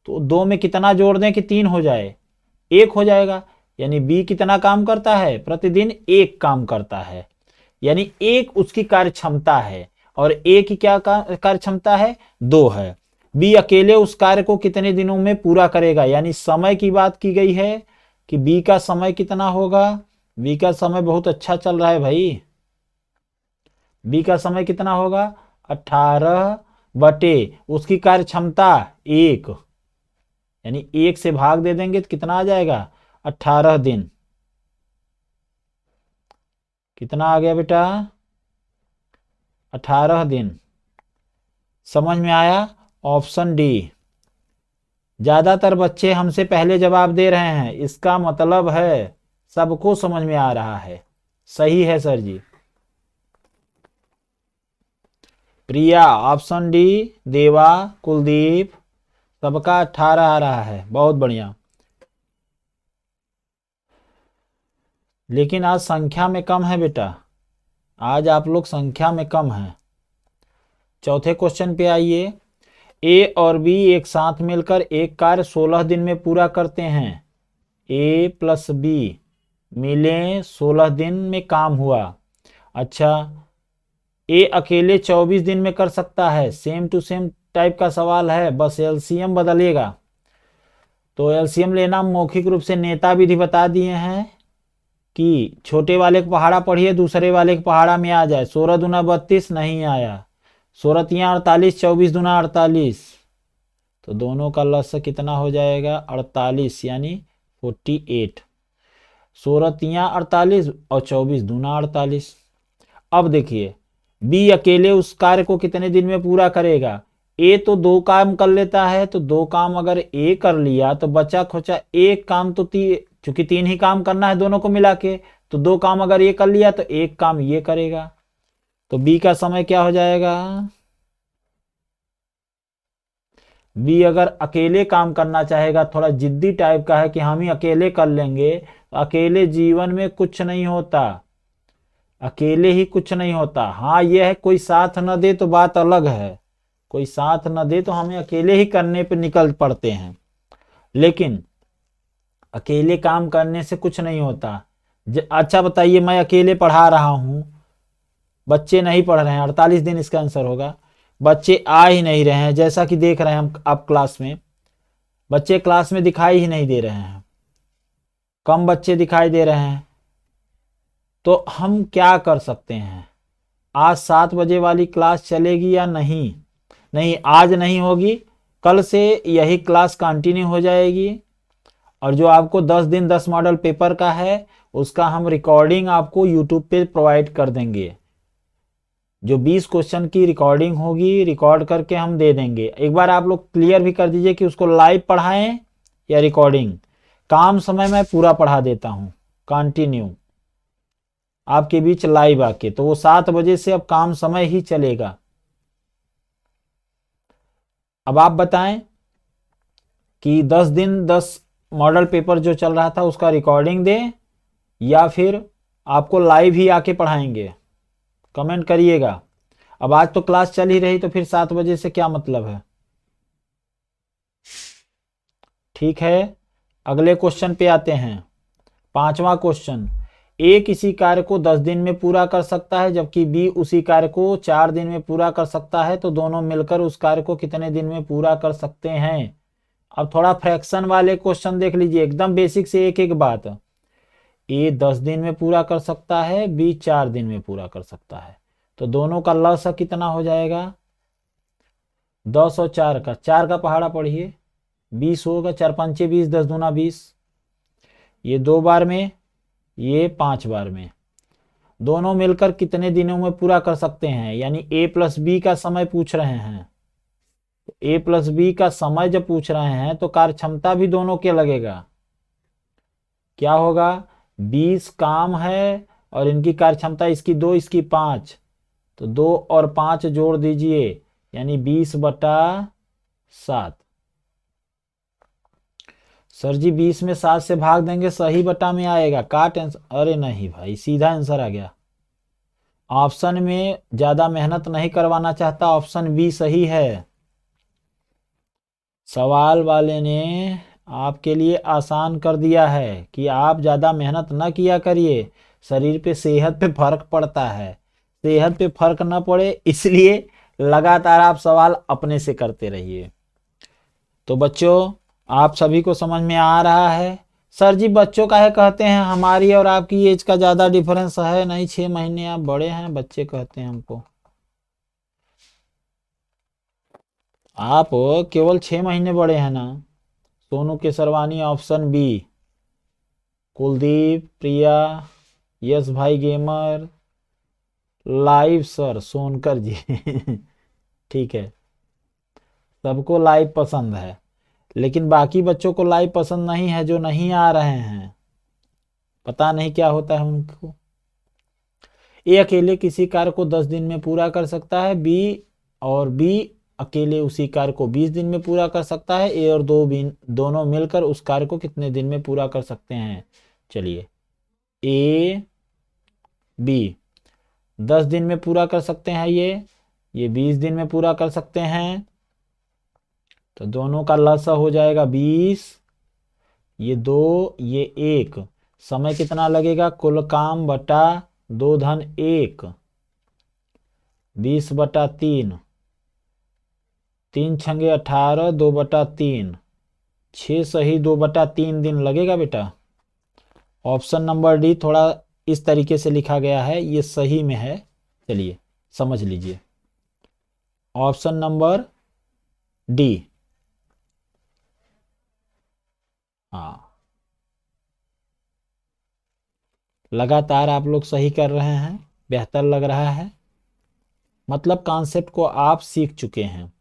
तो 2 में कितना जोड़ दें कि 3 हो जाए, 1 हो जाएगा। यानी बी कितना काम करता है, प्रतिदिन एक काम करता है, यानी एक उसकी कार्य क्षमता है, और ए की क्या कार्य क्षमता है, 2 है। बी अकेले उस कार्य को कितने दिनों में पूरा करेगा, यानी समय की बात की गई है कि बी का समय कितना होगा। बी का समय बहुत अच्छा चल रहा है भाई। बी का समय कितना होगा, 18 बटे उसकी कार्य क्षमता 1, यानी 1 से भाग दे देंगे तो कितना आ जाएगा, 18 दिन। कितना आ गया बेटा, 18 दिन। समझ में आया। Option D. ज्यादातर बच्चे हमसे पहले जवाब दे रहे हैं, इसका मतलब है सबको समझ में आ रहा है। सही है सर जी। प्रिया ऑप्शन डी, देवा, कुलदीप, सबका 18 आ रहा है, बहुत बढ़िया। लेकिन आज संख्या में कम है बेटा, आज आप लोग संख्या में कम हैं। चौथे क्वेश्चन पे आइए। ए और बी एक साथ मिलकर एक कार्य 16 दिन में पूरा करते हैं। ए प्लस बी मिले, 16 दिन में काम हुआ। अच्छा, ए अकेले 24 दिन में कर सकता है, सेम टू सेम टाइप का सवाल है, बस एलसीएम बदलेगा। तो एलसीएम लेना मौखिक रूप से नेता विधि बता दिए हैं कि छोटे वाले को पहाड़ा पढ़िए, दूसरे वाले के पहाड़ा में आ जाए। 16 दूना 32 नहीं आया, 16 तिया 48, 24 दूना 48, तो दोनों का लस कितना हो जाएगा, 48 यानी 48। 16 तिया 48 और 24 दूना 48। अब देखिए बी अकेले उस कार्य को कितने दिन में पूरा करेगा। ए तो 2 काम कर लेता है, तो 2 काम अगर ए कर लिया तो बचा खोचा एक काम, तो चूंकि 3 ही काम करना है दोनों को मिला के, तो 2 काम अगर ये कर लिया तो एक काम ये करेगा। तो बी का समय क्या हो जाएगा, बी अगर अकेले काम करना चाहेगा, थोड़ा जिद्दी टाइप का है कि हम ही अकेले कर लेंगे, तो अकेले जीवन में कुछ नहीं होता, अकेले ही कुछ नहीं होता। हाँ यह है कोई साथ न दे तो बात अलग है, कोई साथ न दे तो हमें अकेले ही करने पे निकल पड़ते हैं, लेकिन अकेले काम करने से कुछ नहीं होता। अच्छा बताइए, मैं अकेले पढ़ा रहा हूं, बच्चे नहीं पढ़ रहे हैं, 48 दिन इसका आंसर होगा। बच्चे आ ही नहीं रहे हैं, जैसा कि देख रहे हैं हम आप क्लास में, बच्चे क्लास में दिखाई ही नहीं दे रहे हैं, कम बच्चे दिखाई दे रहे हैं। तो हम क्या कर सकते हैं, आज 7 बजे वाली क्लास चलेगी या नहीं, नहीं आज नहीं होगी, कल से यही क्लास कंटिन्यू हो जाएगी। और जो आपको 10 दिन 10 मॉडल पेपर का है, उसका हम रिकॉर्डिंग आपको यूट्यूब पे प्रोवाइड कर देंगे। जो 20 क्वेश्चन की रिकॉर्डिंग होगी, रिकॉर्ड करके हम दे देंगे। एक बार आप लोग क्लियर भी कर दीजिए कि उसको लाइव पढ़ाएं या रिकॉर्डिंग। काम समय में पूरा पढ़ा देता हूं कंटिन्यू आपके बीच लाइव आके, तो वो 7 बजे से अब काम समय ही चलेगा। अब आप बताएं कि 10 दिन 10 मॉडल पेपर जो चल रहा था उसका रिकॉर्डिंग दें या फिर आपको लाइव ही आके पढ़ाएंगे, कमेंट करिएगा। अब आज तो क्लास चल ही रही, तो फिर 7 बजे से क्या मतलब है। ठीक है, अगले क्वेश्चन पे आते हैं। 5वां क्वेश्चन। ए किसी कार्य को 10 दिन में पूरा कर सकता है, जबकि बी उसी कार्य को 4 दिन में पूरा कर सकता है, तो दोनों मिलकर उस कार्य को कितने दिन में पूरा कर सकते हैं। अब थोड़ा फ्रैक्शन वाले क्वेश्चन देख लीजिए, एकदम बेसिक से एक एक बात। ए 10 दिन में पूरा कर सकता है, बी 4 दिन में पूरा कर सकता है, तो दोनों का लसा कितना हो जाएगा, 10 और 4 का, 4 का पहाड़ा पढ़िए, 20 होगा, 4 पंचे 20, 10 दूना 20, ये 2 बार में, ये 5 बार में, दोनों मिलकर कितने दिनों में पूरा कर सकते हैं। यानी ए प्लस बी का समय पूछ रहे हैं, तो ए प्लस बी का समय जब पूछ रहे हैं तो कार्य क्षमता भी दोनों के लगेगा। क्या होगा, 20 काम है और इनकी कार्य क्षमता, इसकी 2 इसकी 5, तो 2 और 5 जोड़ दीजिए, यानी 20/7। सर जी 20 में 7 से भाग देंगे, सही बटा में आएगा, काट आंसर। अरे नहीं भाई, सीधा आंसर आ गया। ऑप्शन में ज्यादा मेहनत नहीं करवाना चाहता, ऑप्शन बी सही है। सवाल वाले ने आपके लिए आसान कर दिया है कि आप ज़्यादा मेहनत न किया करिए, शरीर पे सेहत पे फर्क पड़ता है। सेहत पे फर्क न पड़े इसलिए लगातार आप सवाल अपने से करते रहिए। तो बच्चों, आप सभी को समझ में आ रहा है? सर जी बच्चों का है कहते हैं, हमारी और आपकी एज का ज़्यादा डिफरेंस है नहीं, 6 महीने आप बड़े हैं, बच्चे कहते हैं हमको। आप केवल 6 महीने बड़े हैं ना। सोनू केसरवानी ऑप्शन बी, कुलदीप, प्रिया, यस भाई गेमर, लाइव सर सोनकर जी ठीक है, सबको लाइव पसंद है, लेकिन बाकी बच्चों को लाइव पसंद नहीं है जो नहीं आ रहे हैं, पता नहीं क्या होता है उनको। ए अकेले किसी कार्य को 10 दिन में पूरा कर सकता है, बी अकेले उसी कार्य को 20 दिन में पूरा कर सकता है। ए और दोनों मिलकर उस कार्य को कितने दिन में पूरा कर सकते हैं? चलिए, ए बी 10 दिन में पूरा कर सकते हैं, ये 20 दिन में पूरा कर सकते हैं, तो दोनों का लसा हो जाएगा 20, ये 2, ये 1। समय कितना लगेगा? कुल काम बटा 2 धन 1, 20 बटा 3, 3 छंगे 18, 2 बटा 3, 6 सही 2 बटा 3 दिन लगेगा बेटा। ऑप्शन नंबर डी थोड़ा इस तरीके से लिखा गया है, ये सही में है, चलिए समझ लीजिए। ऑप्शन नंबर डी, हाँ, लगातार आप लोग सही कर रहे हैं, बेहतर लग रहा है, मतलब कॉन्सेप्ट को आप सीख चुके हैं।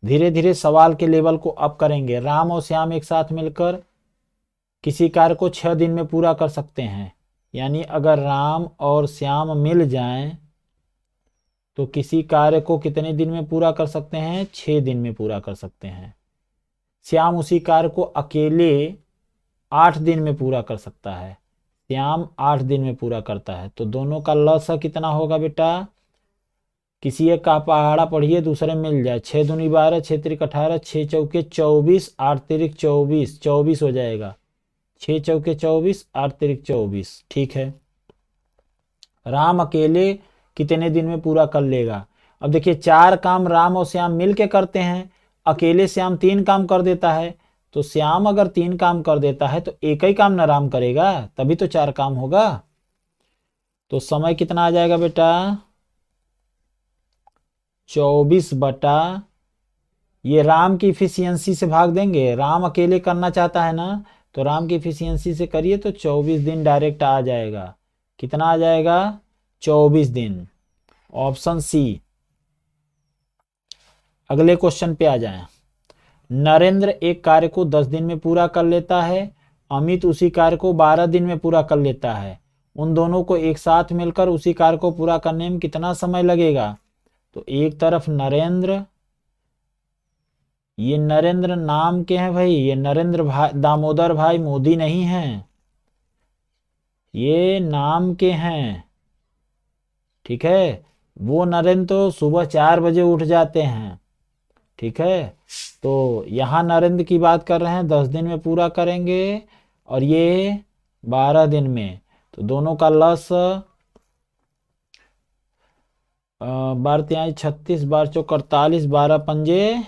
धीरे धीरे सवाल के लेवल को अप करेंगे। राम और श्याम एक साथ मिलकर किसी कार्य को 6 दिन में पूरा कर सकते हैं, यानी अगर राम और श्याम मिल जाएं तो किसी कार्य को कितने दिन में पूरा कर सकते हैं? 6 दिन में पूरा कर सकते हैं। श्याम उसी कार्य को अकेले 8 दिन में पूरा कर सकता है, श्याम 8 दिन में पूरा करता है, तो दोनों का लसा कितना होगा बेटा? किसी एक का पहाड़ा पढ़िए, दूसरे मिल जाए। 6 दूनी 12, 6 त्रिक 18, 6 चौके 24, 8 तिरिक 24, 24 हो जाएगा। 6 चौके 24, 8 तिरिक 24, ठीक है। राम अकेले कितने दिन में पूरा कर लेगा? अब देखिए, 4 काम राम और श्याम मिल के करते हैं, अकेले श्याम 3 काम कर देता है, तो श्याम अगर 3 काम कर देता है तो एक ही काम न राम करेगा, तभी तो 4 काम होगा। तो समय कितना आ जाएगा बेटा? 24 बटा, ये राम की इफिशियंसी से भाग देंगे, राम अकेले करना चाहता है ना, तो राम की इफिशियंसी से करिए तो 24 दिन डायरेक्ट आ जाएगा। कितना आ जाएगा? 24 दिन। Option C. अगले क्वेश्चन पे आ जाएं। नरेंद्र एक कार्य को 10 दिन में पूरा कर लेता है, अमित उसी कार्य को 12 दिन में पूरा कर लेता है, उन दोनों को एक साथ मिलकर उसी कार्य को पूरा करने में कितना समय लगेगा? तो एक तरफ नरेंद्र, ये नरेंद्र नाम के हैं भाई, ये नरेंद्र भाई दामोदर भाई मोदी नहीं हैं, ये नाम के हैं, ठीक है। वो नरेंद्र तो सुबह 4 बजे उठ जाते हैं, ठीक है। तो यहाँ नरेंद्र की बात कर रहे हैं, 10 दिन में पूरा करेंगे और ये 12 दिन में, तो दोनों का लस 12 तिहाई 36, 12 चौक 48, 12 पंजे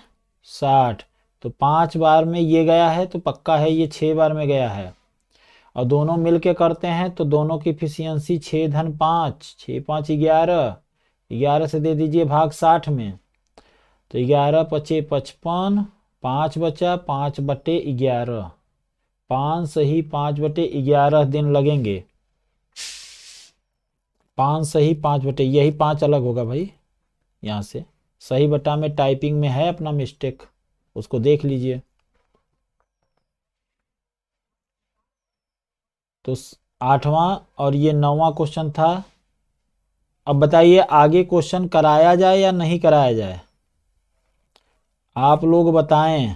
60, तो 5 बार में ये गया है तो पक्का है ये 6 बार में गया है, और दोनों मिलके करते हैं तो दोनों की इफिशियंसी 6 धन 5, 6 5 11, 11 से दे दीजिए भाग 60 में, तो 11 पचे 55, 5 बचा 5 बटे 11, 5 सही 5 बटे 11 दिन लगेंगे। 5 सही 5 बटे, यही 5 अलग होगा भाई, यहाँ से सही बटा में टाइपिंग में है अपना मिस्टेक, उसको देख लीजिए। तो 8वां और ये 9वां क्वेश्चन था। अब बताइए आगे क्वेश्चन कराया जाए या नहीं कराया जाए? आप लोग बताएं,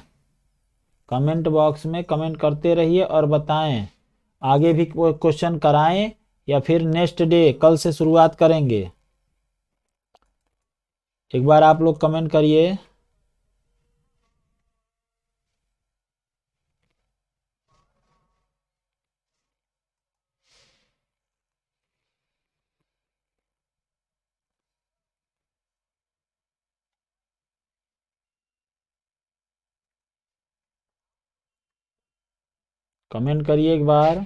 कमेंट बॉक्स में कमेंट करते रहिए और बताएं आगे भी क्वेश्चन कराएं या फिर नेक्स्ट डे कल से शुरुआत करेंगे। एक बार आप लोग कमेंट करिए। कमेंट करिए एक बार।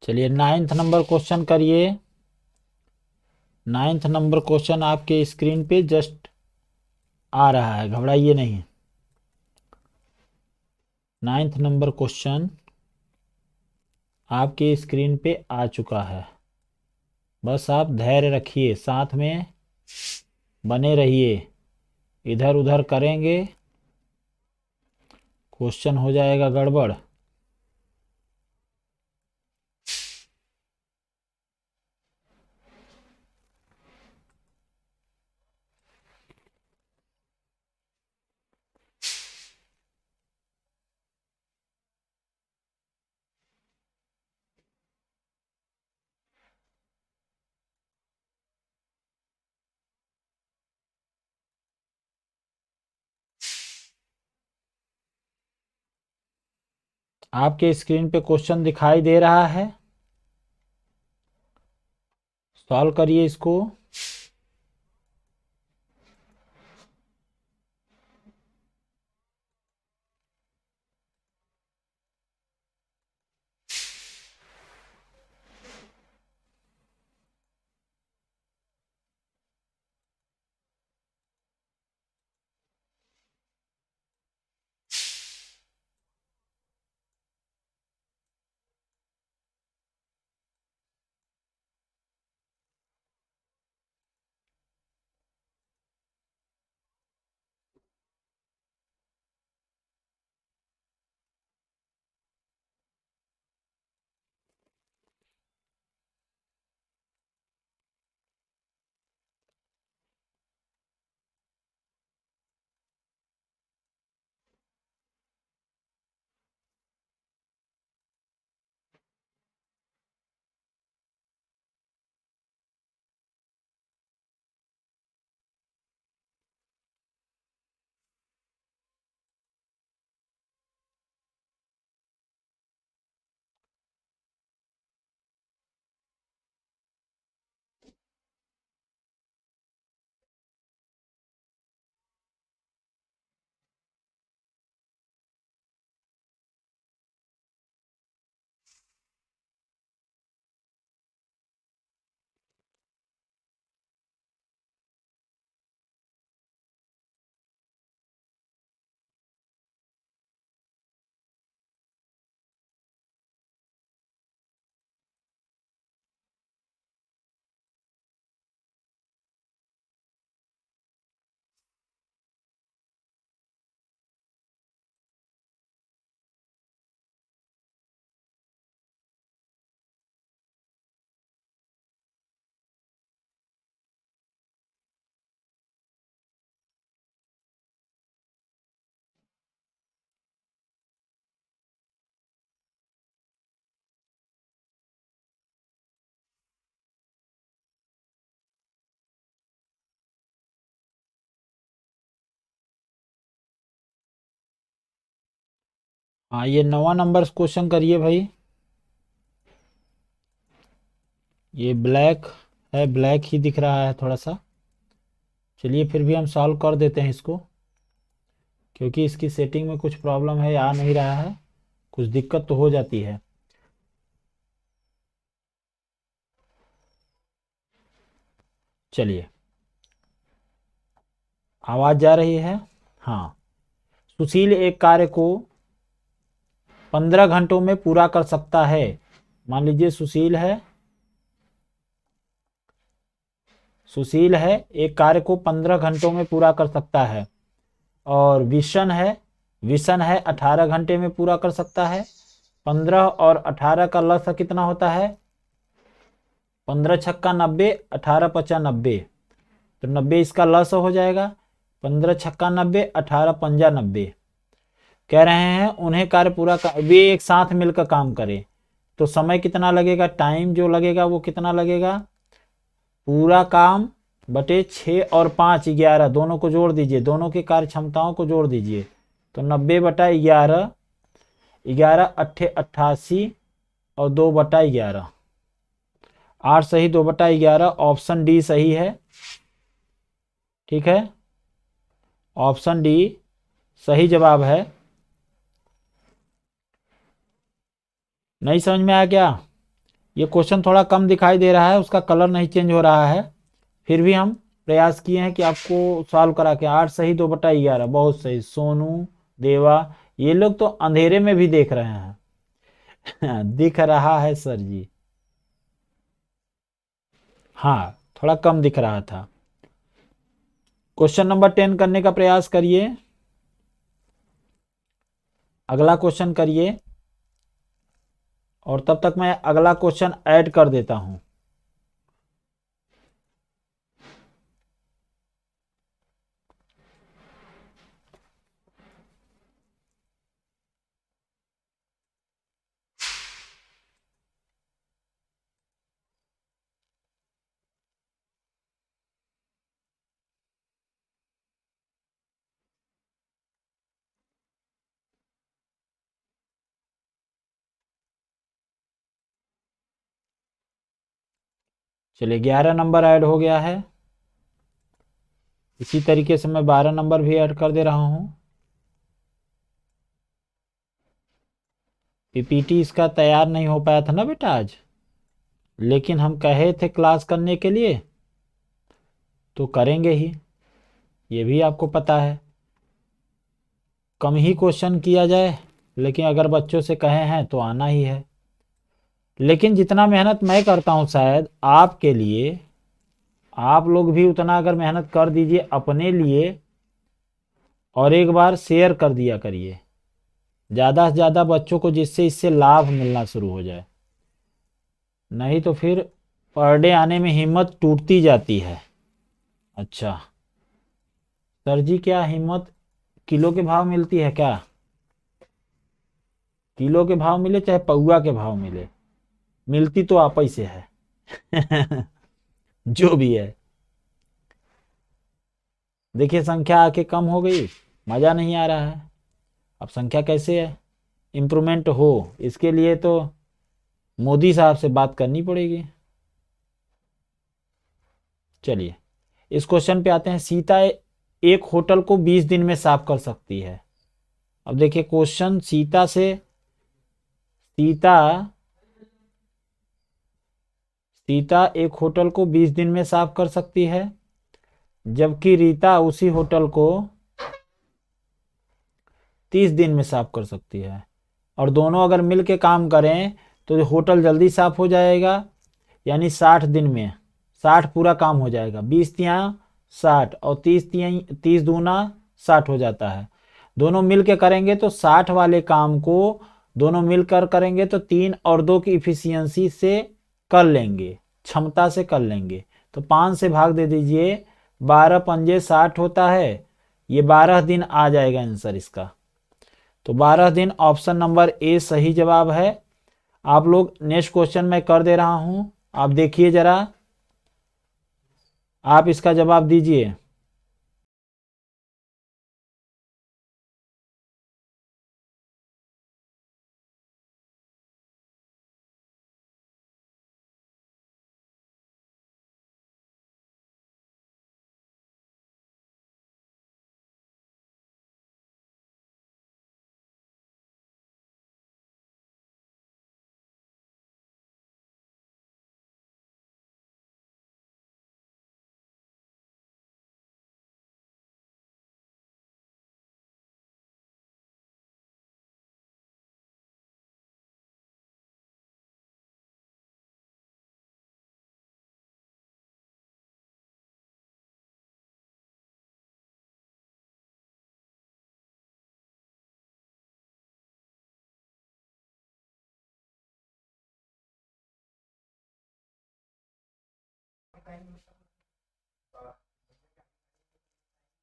चलिए 9th नंबर क्वेश्चन करिए। 9th नंबर क्वेश्चन आपके स्क्रीन पे जस्ट आ रहा है, घबराइए नहीं। 9th नंबर क्वेश्चन आपके स्क्रीन पे आ चुका है। बस आप धैर्य रखिए, साथ में बने रहिए। इधर उधर करेंगे क्वेश्चन हो जाएगा गड़बड़। आपके स्क्रीन पे क्वेश्चन दिखाई दे रहा है, सॉल्व करिए इसको। हाँ, ये 9वां नंबर क्वेश्चन करिए भाई। ये ब्लैक है, ब्लैक ही दिख रहा है थोड़ा सा। चलिए फिर भी हम सॉल्व कर देते हैं इसको, क्योंकि इसकी सेटिंग में कुछ प्रॉब्लम है, आ नहीं रहा है, कुछ दिक्कत तो हो जाती है। चलिए, आवाज जा रही है? हाँ। सुशील एक कार्य को 15 घंटों में पूरा कर सकता है। मान लीजिए सुशील है एक कार्य को 15 घंटों में पूरा कर सकता है। और विशन है 18 घंटे में पूरा कर सकता है। 15 और 18 का लसा कितना होता है? 15 छक्का 90, 18 पचा 90, तो 90 इसका लस हो जाएगा। 15 छक्का 90, 18 पंजा 90। कह रहे हैं उन्हें कार्य वे एक साथ मिलकर काम करें, तो समय कितना लगेगा? टाइम जो लगेगा वो कितना लगेगा? पूरा काम बटे 6 और 5 11, दोनों को जोड़ दीजिए, दोनों की कार्य क्षमताओं को जोड़ दीजिए, तो 90 बटा 11, 11 अट्ठे 88 और 2 बटा 11, 8 सही, 2 बटा 11, ऑप्शन डी सही है। ठीक है, ऑप्शन डी सही जवाब है। नहीं समझ में आया क्या? ये क्वेश्चन थोड़ा कम दिखाई दे रहा है, उसका कलर नहीं चेंज हो रहा है, फिर भी हम प्रयास किए हैं कि आपको सॉल्व करा के। 8 सही, 2 बटा 11, बहुत सही। सोनू, देवा, ये लोग तो अंधेरे में भी देख रहे हैं। दिख रहा है सर जी। हाँ, थोड़ा कम दिख रहा था। क्वेश्चन नंबर 10 करने का प्रयास करिए। अगला क्वेश्चन करिए, और तब तक मैं अगला क्वेश्चन ऐड कर देता हूं। चलिए, 11 नंबर ऐड हो गया है। इसी तरीके से मैं 12 नंबर भी ऐड कर दे रहा हूं। पीपीटी इसका तैयार नहीं हो पाया था ना बेटा आज, लेकिन हम कहे थे क्लास करने के लिए, तो करेंगे ही, ये भी आपको पता है। कम ही क्वेश्चन किया जाए, लेकिन अगर बच्चों से कहे हैं तो आना ही है। लेकिन जितना मेहनत मैं करता हूं शायद आपके लिए, आप लोग भी उतना अगर मेहनत कर दीजिए अपने लिए, और एक बार शेयर कर दिया करिए ज़्यादा से ज़्यादा बच्चों को, जिससे इससे लाभ मिलना शुरू हो जाए। नहीं तो फिर पर डे आने में हिम्मत टूटती जाती है। अच्छा सर जी, क्या हिम्मत किलो के भाव मिलती है क्या? किलो के भाव मिले चाहे पौआ के भाव मिले, मिलती तो आप ही से है। जो भी है। देखिए संख्या आके कम हो गई, मज़ा नहीं आ रहा है। अब संख्या कैसे है इम्प्रूवमेंट हो, इसके लिए तो मोदी साहब से बात करनी पड़ेगी। चलिए, इस क्वेश्चन पे आते हैं। सीता एक होटल को 20 दिन में साफ कर सकती है। अब देखिए क्वेश्चन, सीता सीता एक होटल को 20 दिन में साफ कर सकती है, जबकि रीता उसी होटल को 30 दिन में साफ कर सकती है। और दोनों अगर मिल के काम करें तो होटल जल्दी साफ हो जाएगा, यानी 60 दिन में 60 पूरा काम हो जाएगा। 20 तिया 60 और 30 दूना 60 हो जाता है। दोनों मिल के करेंगे तो 60 वाले काम को दोनों मिलकर करेंगे तो 3 और 2 की इफिशियंसी से कर लेंगे, क्षमता से कर लेंगे। तो 5 से भाग दे दीजिए, 12 पंजे 60 होता है, ये 12 दिन आ जाएगा आंसर इसका। तो 12 दिन ऑप्शन नंबर ए सही जवाब है। आप लोग नेक्स्ट क्वेश्चन मैं कर दे रहा हूं, आप देखिए जरा, आप इसका जवाब दीजिए।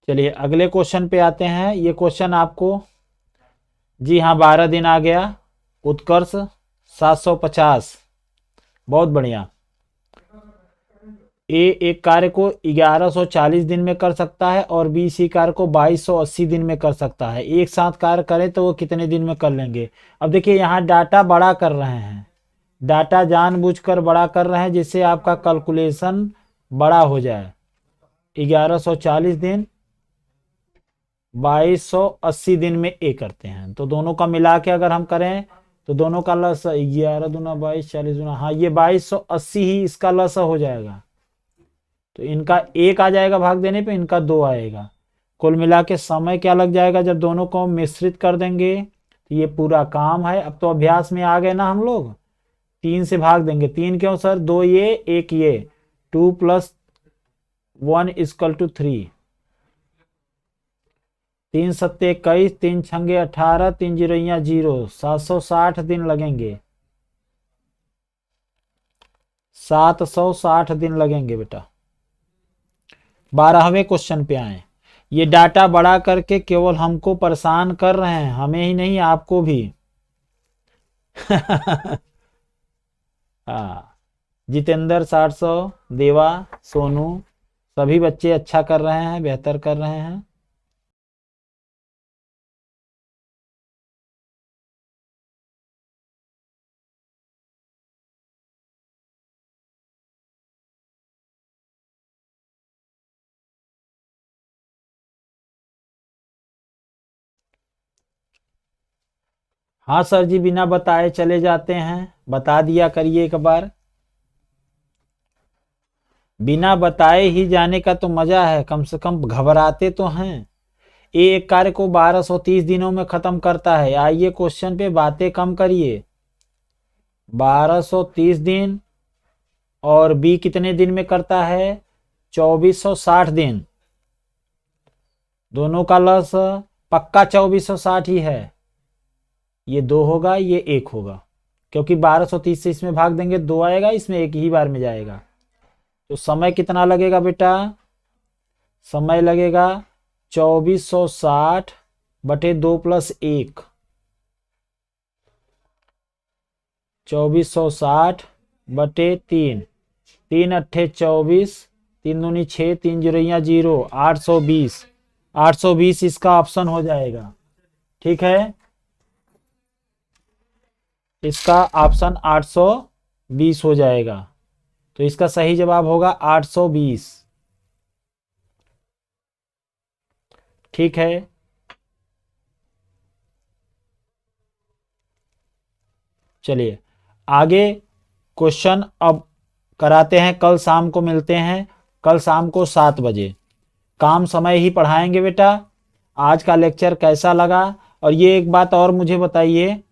चलिए अगले क्वेश्चन पे आते हैं। ये क्वेश्चन आपको, जी हाँ 12 दिन आ गया। उत्कर्ष 750, बहुत बढ़िया। ए एक कार्य को 1140 दिन में कर सकता है और बी इसी कार्य को 2280 दिन में कर सकता है। एक साथ कार्य करे तो वो कितने दिन में कर लेंगे। अब देखिए यहाँ डाटा बड़ा कर रहे हैं, डाटा जानबूझकर बड़ा कर रहे हैं जिससे आपका कैलकुलेशन बड़ा हो जाए। 1140 दिन 2280 दिन में ए करते हैं, तो दोनों का मिला के अगर हम करें तो दोनों का लस 11 दूना 22 40 दूना, हाँ ये 2280 ही इसका लस हो जाएगा। तो इनका 1 आ जाएगा भाग देने पे, इनका 2 आएगा। कुल मिला के समय क्या लग जाएगा जब दोनों को मिश्रित कर देंगे। तो ये पूरा काम है। अब तो अभ्यास में आ गए ना हम लोग, 3 से भाग देंगे। 3 क्यों सर, 2 ये 1 ये, 2 + 1 = 3। 3 सत्ते 21, 3 छंगे 18, 3 जीरोइया 0, 760 दिन लगेंगे। 760 दिन लगेंगे बेटा। 12वें क्वेश्चन पे आए। ये डाटा बड़ा करके केवल हमको परेशान कर रहे हैं, हमें ही नहीं आपको भी। हाँ, जितेंद्र 700, देवा, सोनू, सभी बच्चे अच्छा कर रहे हैं, बेहतर कर रहे हैं। हाँ सर जी, बिना बताए चले जाते हैं, बता दिया करिए एक बार। बिना बताए ही जाने का तो मजा है, कम से कम घबराते तो हैं। ये एक कार्य को 1230 दिनों में खत्म करता है। आइए क्वेश्चन पे बातें कम करिए। 1230 दिन और बी कितने दिन में करता है, 2460 दिन। दोनों का लस पक्का 2460 ही है। ये 2 होगा, ये 1 होगा, क्योंकि 1230 से इसमें भाग देंगे 2 आएगा, इसमें 1 ही बार में जाएगा। तो समय कितना लगेगा बेटा, समय लगेगा 2460 बटे 2 + 1, 2460 बटे 3, 3 अट्ठे 24, 3 दूनी 6, 3 जीरोइया 0, 820। 820 इसका ऑप्शन हो जाएगा। ठीक है, इसका ऑप्शन 820 हो जाएगा। तो इसका सही जवाब होगा 820। ठीक है, चलिए आगे क्वेश्चन अब कराते हैं। कल शाम को मिलते हैं, कल शाम को 7 बजे। काम समय ही पढ़ाएंगे बेटा। आज का लेक्चर कैसा लगा, और ये एक बात और मुझे बताइए,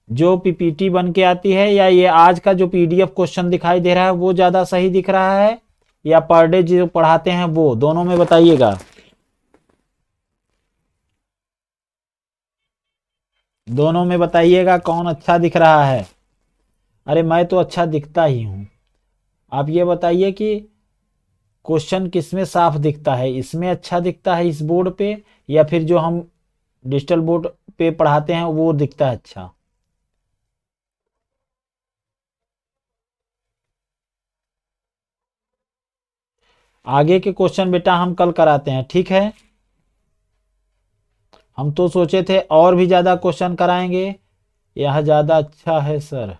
जो पीपीटी बन के आती है या ये आज का जो पीडीएफ क्वेश्चन दिखाई दे रहा है वो ज़्यादा सही दिख रहा है, या पर डे जो पढ़ाते हैं वो, दोनों में बताइएगा। दोनों में बताइएगा कौन अच्छा दिख रहा है। अरे मैं तो अच्छा दिखता ही हूँ। आप ये बताइए कि क्वेश्चन किसमें साफ दिखता है, इसमें अच्छा दिखता है इस बोर्ड पे, या फिर जो हम डिजिटल बोर्ड पे पढ़ाते हैं वो दिखता है अच्छा। आगे के क्वेश्चन बेटा हम कल कराते हैं, ठीक है। हम तो सोचे थे और भी ज़्यादा क्वेश्चन कराएंगे, यह ज़्यादा अच्छा है सर।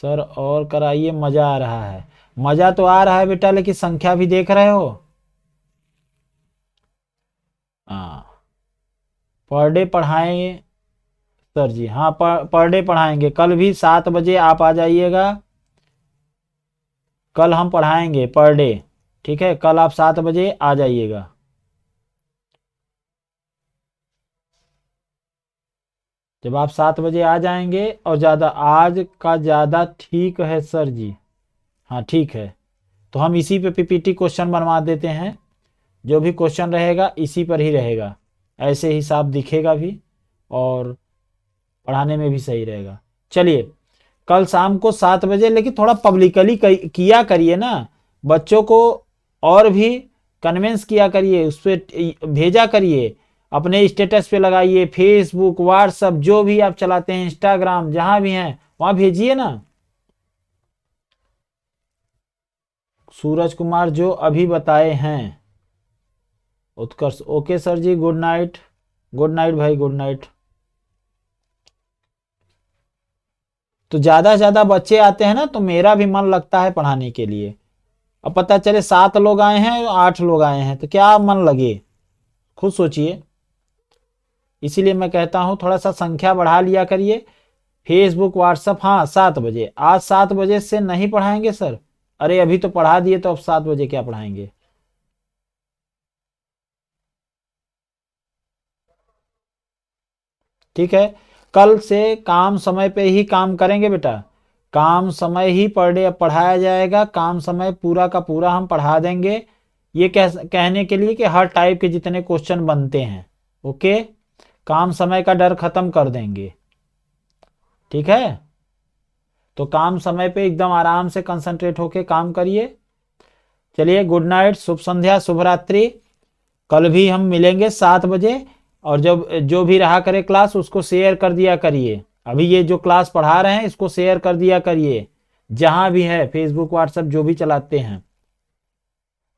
सर और कराइए, मज़ा आ रहा है। मज़ा तो आ रहा है बेटा, लेकिन संख्या भी देख रहे हो। हाँ, पर डे पढ़ाएंगे सर जी, हाँ पर डे पढ़ाएंगे। कल भी 7 बजे आप आ जाइएगा, कल हम पढ़ाएंगे पर डे। ठीक है, कल आप 7 बजे आ जाइएगा। जब आप 7 बजे आ जाएंगे, और ज़्यादा आज का ज़्यादा ठीक है सर जी, हाँ ठीक है। तो हम इसी पे पीपीटी क्वेश्चन बनवा देते हैं, जो भी क्वेश्चन रहेगा इसी पर ही रहेगा, ऐसे हिसाब दिखेगा भी और पढ़ाने में भी सही रहेगा। चलिए कल शाम को 7 बजे, लेकिन थोड़ा पब्लिकली किया करिए ना, बच्चों को और भी कन्विंस किया करिए, उस पर भेजा करिए, अपने स्टेटस पे लगाइए, फेसबुक, व्हाट्सएप, जो भी आप चलाते हैं, इंस्टाग्राम, जहां भी हैं वहां भेजिए ना। सूरज कुमार जो अभी बताए हैं। उत्कर्ष, ओके सर जी, गुड नाइट। गुड नाइट भाई, गुड नाइट। तो ज्यादा से ज्यादा बच्चे आते हैं ना तो मेरा भी मन लगता है पढ़ाने के लिए। अब पता चले 7 लोग आए हैं, 8 लोग आए हैं, तो क्या मन लगे, खुद सोचिए। इसीलिए मैं कहता हूं थोड़ा सा संख्या बढ़ा लिया करिए। फेसबुक, व्हाट्सएप, हाँ 7 बजे, आज 7 बजे से नहीं पढ़ाएंगे सर, अरे अभी तो पढ़ा दिए, तो अब 7 बजे क्या पढ़ाएंगे। ठीक है, कल से काम समय पे ही काम करेंगे बेटा, काम समय ही पर डे पढ़ाया जाएगा, काम समय पूरा का पूरा हम पढ़ा देंगे। ये कहने के लिए कि हर टाइप के जितने क्वेश्चन बनते हैं, ओके, काम समय का डर खत्म कर देंगे। ठीक है, तो काम समय पे एकदम आराम से कंसंट्रेट होके काम करिए। चलिए, गुड नाइट, शुभ संध्या, शुभ रात्रि। कल भी हम मिलेंगे 7 बजे, और जब जो भी रहा करे क्लास उसको शेयर कर दिया करिए। अभी ये जो क्लास पढ़ा रहे हैं इसको शेयर कर दिया करिए, जहां भी है, फेसबुक, व्हाट्सएप, जो भी चलाते हैं।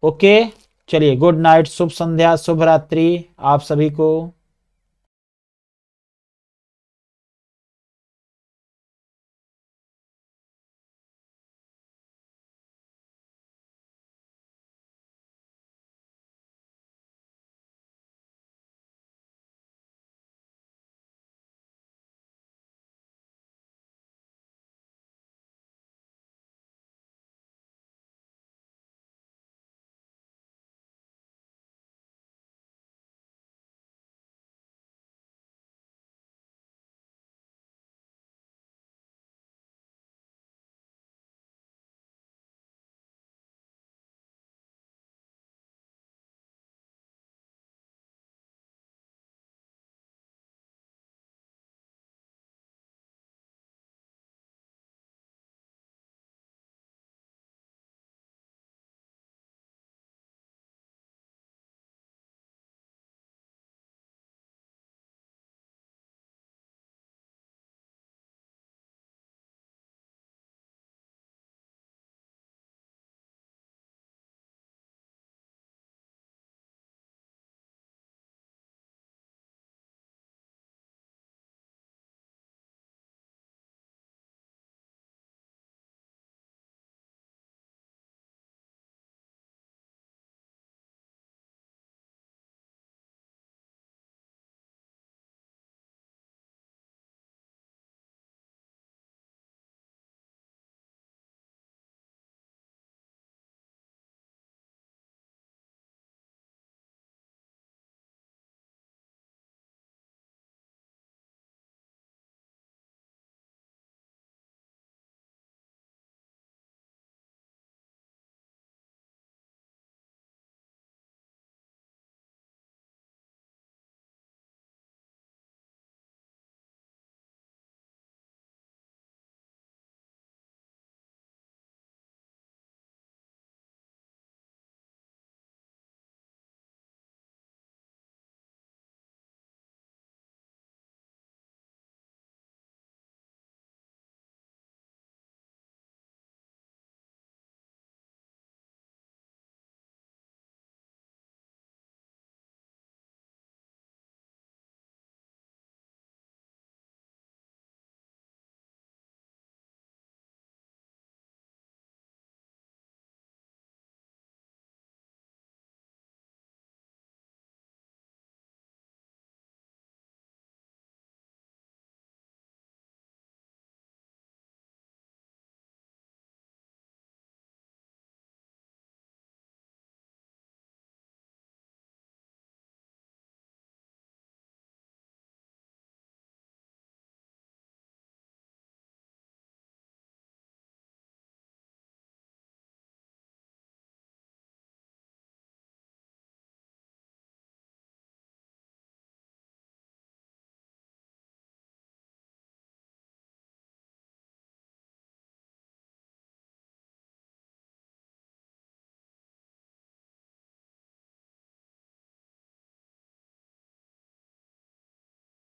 ओके, चलिए, गुड नाइट, शुभ संध्या, शुभ रात्रि आप सभी को।